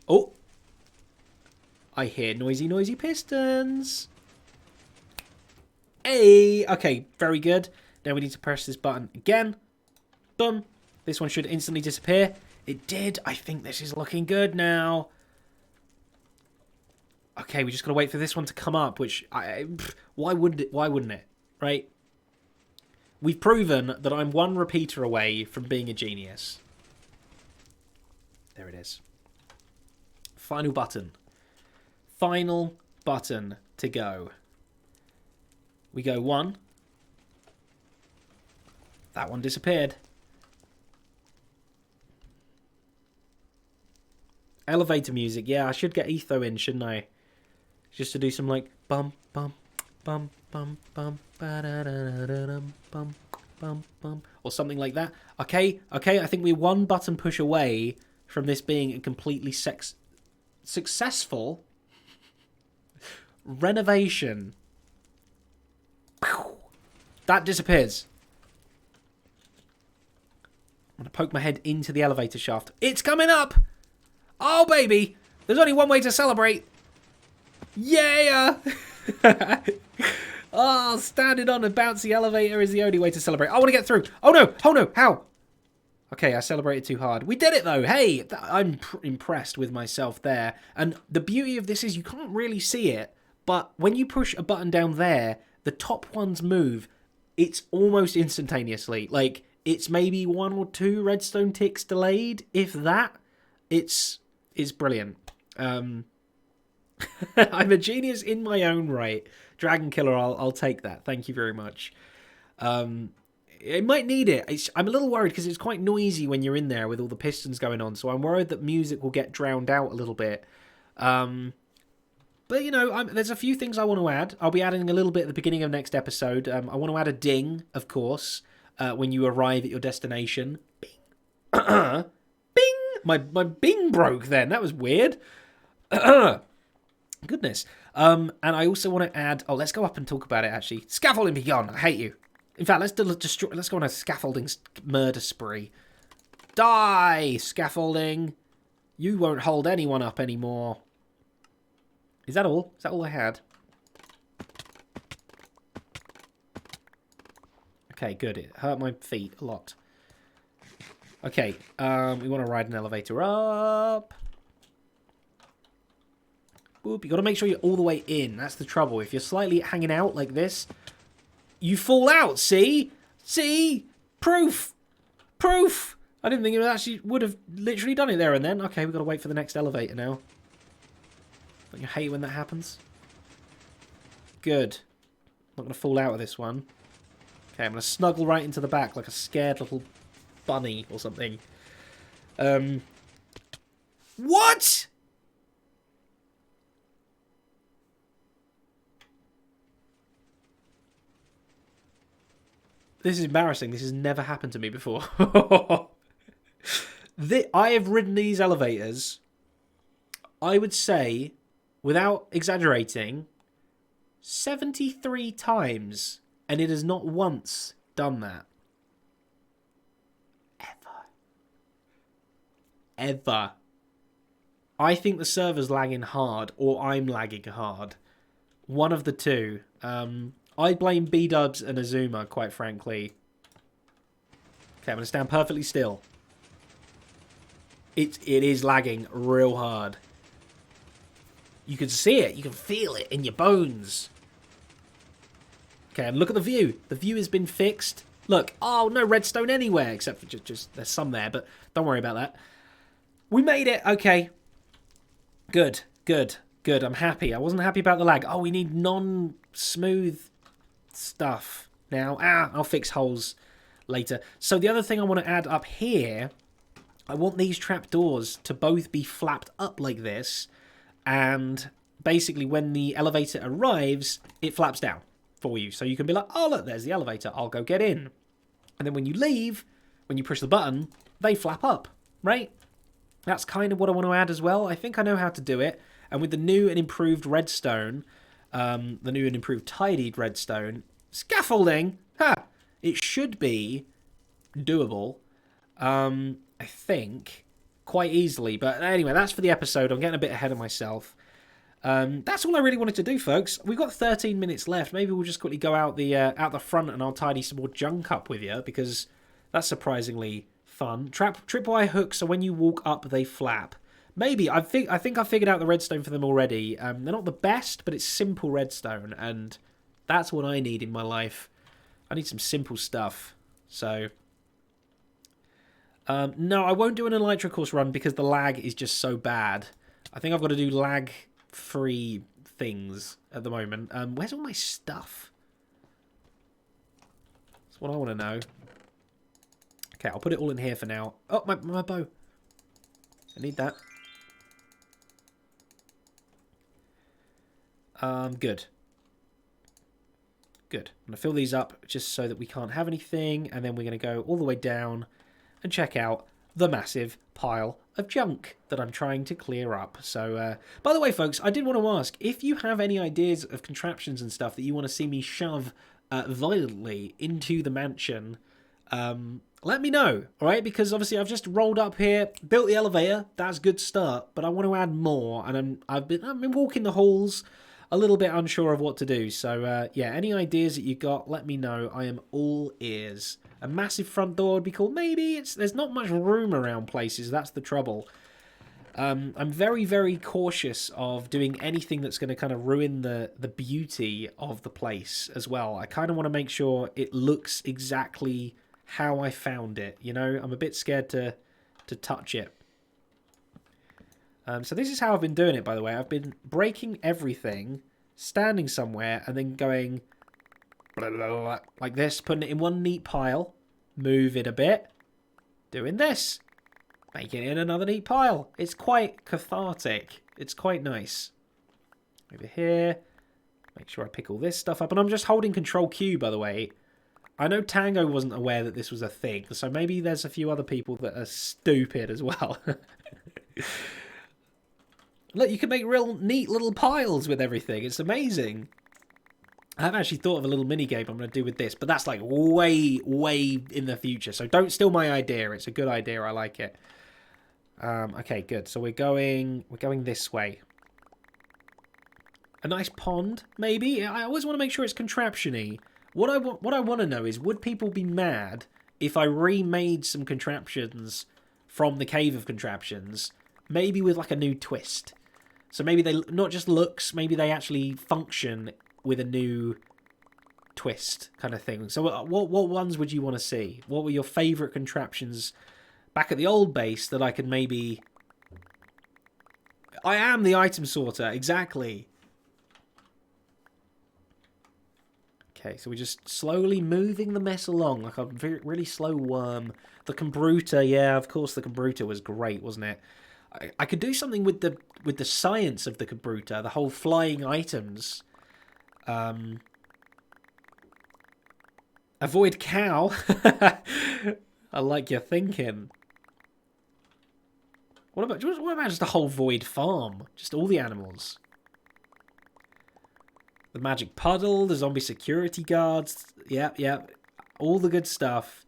[SPEAKER 1] Oh! I hear noisy, noisy pistons. Hey! Okay, very good. Now we need to press this button again. Boom. This one should instantly disappear. It did. I think this is looking good now. Okay, we just got to wait for this one to come up, which why wouldn't it? Right? We've proven that I'm one repeater away from being a genius. There it is. Final button. Final button to go. We go 1. That one disappeared. Elevator music. Yeah, I should get Etho in, shouldn't I? Just to do some like bum bum bum bum bum ba da da da dum bum bum bum or something like that. Okay, I think we're one button push away from this being a completely successful renovation. That disappears. I'm gonna poke my head into the elevator shaft. It's coming up! Oh baby! There's only one way to celebrate. Yeah! Oh, standing on a bouncy elevator is the only way to celebrate. I want to get through. Oh no! Oh no! How? Okay, I celebrated too hard. We did it though. Hey, I'm impressed with myself there. And the beauty of this is you can't really see it, but when you push a button down there, the top ones move. It's almost instantaneously. Like, it's maybe 1 or 2 redstone ticks delayed, if that. It's brilliant. I'm a genius in my own right. Dragon Killer, I'll take that. Thank you very much. It might need it. I'm a little worried because it's quite noisy when you're in there with all the pistons going on. So I'm worried that music will get drowned out a little bit. But, you know, there's a few things I want to add. I'll be adding a little bit at the beginning of next episode. I want to add a ding, of course, when you arrive at your destination. Bing. Bing! My bing broke then. That was weird. Goodness. And I also want to add... Oh, let's go up and talk about it, actually. Scaffolding be gone. I hate you. In fact, let's go on a scaffolding murder spree. Die, scaffolding. You won't hold anyone up anymore. Is that all? Is that all I had? Okay, good. It hurt my feet a lot. Okay, we want to ride an elevator up. Boop, you got to make sure you're all the way in. That's the trouble. If you're slightly hanging out like this, you fall out, see? See? Proof! Proof! I didn't think it actually would have literally done it there and then. Okay, we've got to wait for the next elevator now. Don't you hate when that happens? Good. Not going to fall out of this one. Okay, I'm going to snuggle right into the back like a scared little bunny or something. What?! This is embarrassing. This has never happened to me before. I have ridden these elevators, I would say, without exaggerating, 73 times, and it has not once done that. Ever. I think the server's lagging hard, or I'm lagging hard. One of the two. I blame B-dubs and Azuma, quite frankly. Okay, I'm going to stand perfectly still. It is lagging real hard. You can see it. You can feel it in your bones. Okay, and look at the view. The view has been fixed. Look. Oh, no redstone anywhere, except for just there's some there, but don't worry about that. We made it. Okay. Good. Good. Good. I'm happy. I wasn't happy about the lag. Oh, we need non-smooth stuff now. I'll fix holes later. So the other thing I want to add up here, I want these trapdoors to both be flapped up like this, and basically when the elevator arrives, it flaps down for you. So you can be like, oh, look, there's the elevator. I'll go get in. And then when you leave, when you push the button, they flap up, right? That's kind of what I want to add as well. I think I know how to do it. And with the new and improved redstone, the new and improved tidied redstone, scaffolding, it should be doable, I think, quite easily. But anyway, that's for the episode. I'm getting a bit ahead of myself. That's all I really wanted to do, folks. We've got 13 minutes left. Maybe we'll just quickly go out the front and I'll tidy some more junk up with you, because that's surprisingly fun. Tripwire hooks, so when you walk up, they flap. Maybe. I think I figured out the redstone for them already. They're not the best, but it's simple redstone, and that's what I need in my life. I need some simple stuff. So, no, I won't do an Elytra course run because the lag is just so bad. I think I've got to do lag-free things at the moment. Where's all my stuff? That's what I want to know. Okay, I'll put it all in here for now. Oh, my bow. I need that. Good. Good. I'm going to fill these up just so that we can't have anything, and then we're going to go all the way down and check out the massive pile of junk that I'm trying to clear up. So, by the way, folks, I did want to ask, if you have any ideas of contraptions and stuff that you want to see me shove violently into the mansion, let me know, all right? Because obviously I've just rolled up here, built the elevator. That's a good start, but I want to add more, and I've been walking the halls, a little bit unsure of what to do. So yeah, any ideas that you got, let me know. I am all ears. A massive front door would be cool. Maybe there's not much room around places. That's the trouble. I'm very, very cautious of doing anything that's going to kind of ruin the beauty of the place as well. I kind of want to make sure it looks exactly how I found it. You know, I'm a bit scared to touch it. So this is how I've been doing it, by the way. I've been breaking everything, standing somewhere, and then going blah, blah, blah, blah, like this, putting it in one neat pile, move it a bit, doing this, making it in another neat pile. It's quite cathartic. It's quite nice. Over here, make sure I pick all this stuff up. And I'm just holding Control Q, by the way. I know Tango wasn't aware that this was a thing, so maybe there's a few other people that are stupid as well. Look, you can make real neat little piles with everything. It's amazing. I haven't actually thought of a little mini game I'm going to do with this, but that's like way, way in the future. So don't steal my idea. It's a good idea. I like it. Okay, good. So we're going this way. A nice pond, maybe. I always want to make sure it's contraption-y. What I want to know is, would people be mad if I remade some contraptions from the Cave of Contraptions, maybe with like a new twist? So maybe they not just looks, maybe they actually function with a new twist kind of thing. So what ones would you want to see? What were your favourite contraptions back at the old base that I could maybe... I am the item sorter, exactly. Okay, so we're just slowly moving the mess along like a really slow worm. The Compruter, yeah, of course the Compruter was great, wasn't it? I could do something with the science of the Compruter, the whole flying items. Avoid cow. I like your thinking. What about just a whole void farm? Just all the animals. The magic puddle, the zombie security guards. Yep. All the good stuff.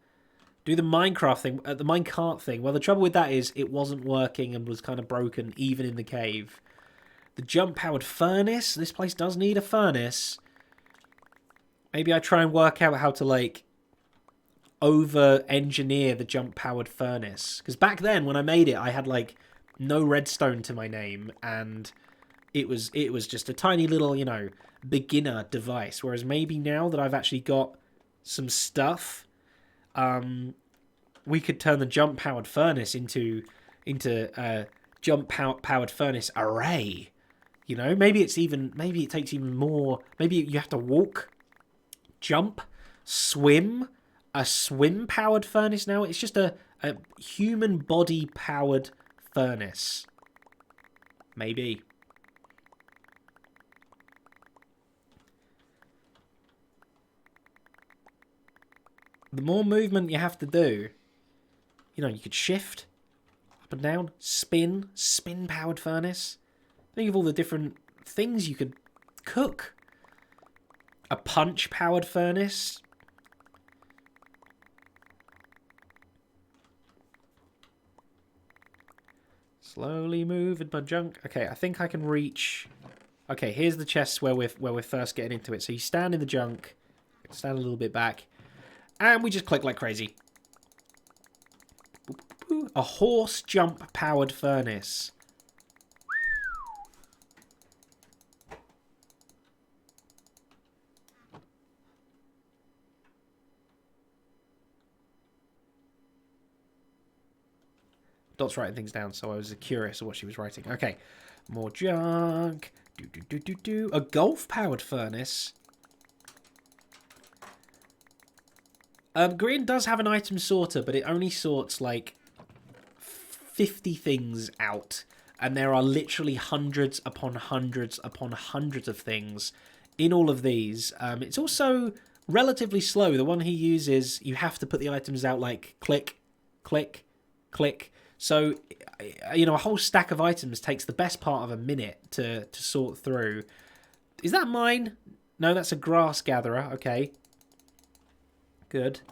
[SPEAKER 1] Do the Minecraft thing, the minecart thing. Well, the trouble with that is it wasn't working and was kind of broken even in the cave. The jump-powered furnace. This place does need a furnace. Maybe I try and work out how to, like, over-engineer the jump-powered furnace. Because back then, when I made it, I had, like, no redstone to my name. And it was just a tiny little, you know, beginner device. Whereas maybe now that I've actually got some stuff... we could turn the jump-powered furnace into a jump-powered furnace array. You know, maybe it takes even more. Maybe you have to walk, jump, swim. A swim-powered furnace now. It's just a human body-powered furnace. Maybe. The more movement you have to do, you know, you could shift up and down, spin-powered furnace. Think of all the different things you could cook. A punch-powered furnace. Slowly moving my junk. Okay, I think I can reach... Okay, here's the chests where we're first getting into it. So you stand in the junk, stand a little bit back, and we just click like crazy. A horse jump powered furnace. Dot's writing things down, so I was curious of what she was writing. Okay, more junk. A golf-powered furnace. Green does have an item sorter, but it only sorts, like, 50 things out. And there are literally hundreds upon hundreds upon hundreds of things in all of these. It's also relatively slow. The one he uses, you have to put the items out, like, click, click, click. So, you know, a whole stack of items takes the best part of a minute to sort through. Is that mine? No, that's a grass gatherer. Okay. Good.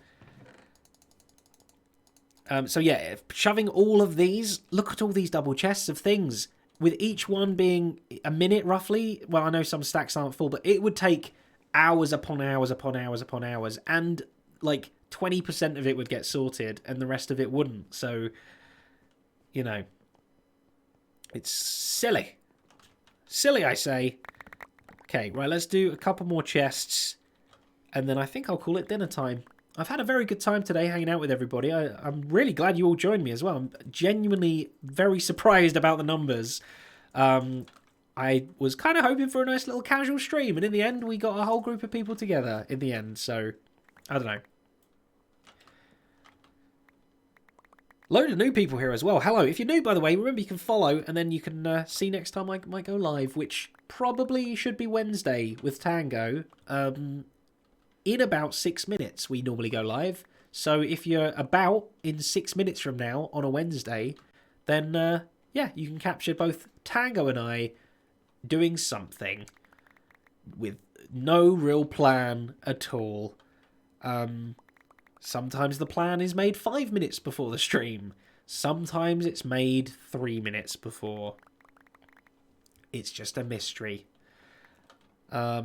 [SPEAKER 1] So, yeah, shoving all of these. Look at all these double chests of things. With each one being a minute, roughly. Well, I know some stacks aren't full, but it would take hours upon hours upon hours upon hours. And, like, 20% of it would get sorted, and the rest of it wouldn't. So... You know, it's silly. Silly, I say. Okay, right, let's do a couple more chests. And then I think I'll call it dinner time. I've had a very good time today hanging out with everybody. I'm really glad you all joined me as well. I'm genuinely very surprised about the numbers. I was kind of hoping for a nice little casual stream. And in the end, we got a whole group of people together in the end. So, I don't know. Load of new people here as well. Hello. If you're new, by the way, remember you can follow and then you can see next time I might go live, which probably should be Wednesday with Tango. In about 6 minutes, we normally go live. So if you're about in 6 minutes from now on a Wednesday, then, yeah, you can capture both Tango and I doing something with no real plan at all. Sometimes the plan is made 5 minutes before the stream. Sometimes it's made 3 minutes before. It's just a mystery. A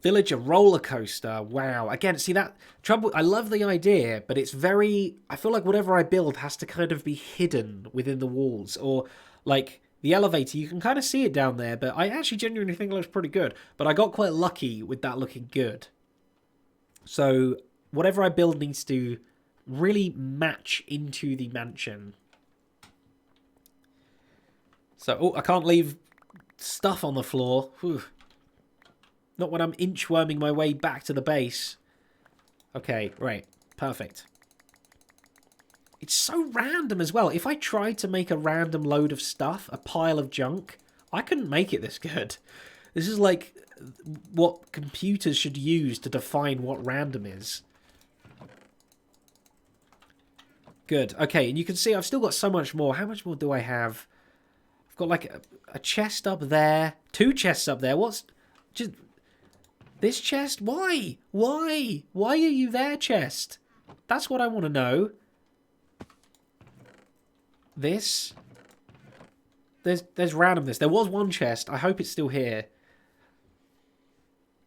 [SPEAKER 1] villager roller coaster. Wow. Again, see that trouble. I love the idea, but it's very... I feel like whatever I build has to kind of be hidden within the walls. Or, like, the elevator, you can kind of see it down there, but I actually genuinely think it looks pretty good. But I got quite lucky with that looking good. So whatever I build needs to really match into the mansion. So, oh, I can't leave stuff on the floor. Whew. Not when I'm inchworming my way back to the base. Okay, right. Perfect. It's so random as well. If I tried to make a random load of stuff, a pile of junk, I couldn't make it this good. This is like what computers should use to define what random is. Good. Okay, and you can see I've still got so much more. How much more do I have? I've got like a chest up there. 2 chests up there. What's... just... this chest? Why? Why? Why are you there, chest? That's what I want to know. This? There's randomness. There was 1 chest. I hope it's still here.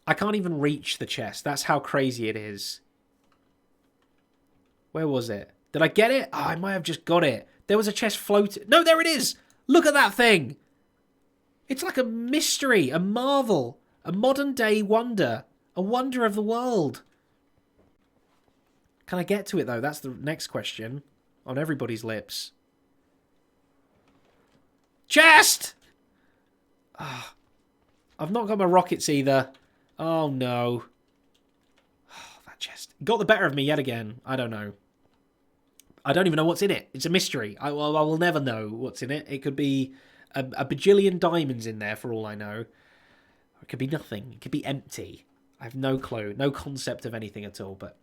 [SPEAKER 1] I can't even reach the chest. That's how crazy it is. Where was it? Did I get it? Oh, I might have just got it. There was a chest floating. No, there it is! Look at that thing! It's like a mystery, a marvel, a modern-day wonder, a wonder of the world. Can I get to it, though? That's the next question on everybody's lips. Chest! Oh, I've not got my rockets either. Oh, no. Oh, that chest. Got the better of me yet again. I don't know. I don't even know what's in it. It's a mystery. I will never know what's in it. It could be a bajillion diamonds in there for all I know. Or it could be nothing. It could be empty. I have no clue. No concept of anything at all. But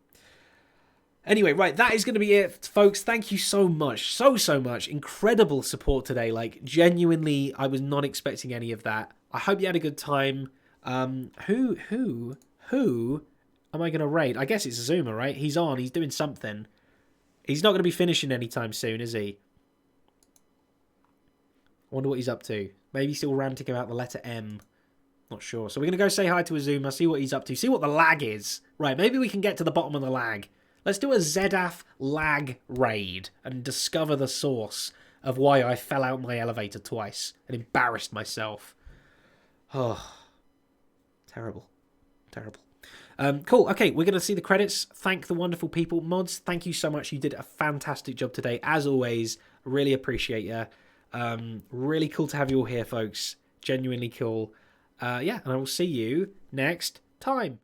[SPEAKER 1] anyway, right. That is going to be it, folks. Thank you so much. So much. Incredible support today. Like, genuinely, I was not expecting any of that. I hope you had a good time. Who am I going to raid? I guess it's Zuma, right? He's on. He's doing something. He's not going to be finishing anytime soon, is he? I wonder what he's up to. Maybe he's still ranting about the letter M. Not sure. So we're going to go say hi to Azuma, see what he's up to, see what the lag is. Right, maybe we can get to the bottom of the lag. Let's do a Zedaph lag raid and discover the source of why I fell out my elevator twice and embarrassed myself. Oh, terrible. Terrible. Cool. Okay, we're going to see the credits. Thank the wonderful people. Mods, thank you so much. You did a fantastic job today. As always, really appreciate you. Really cool to have you all here, folks. Genuinely cool. Yeah, and I will see you next time.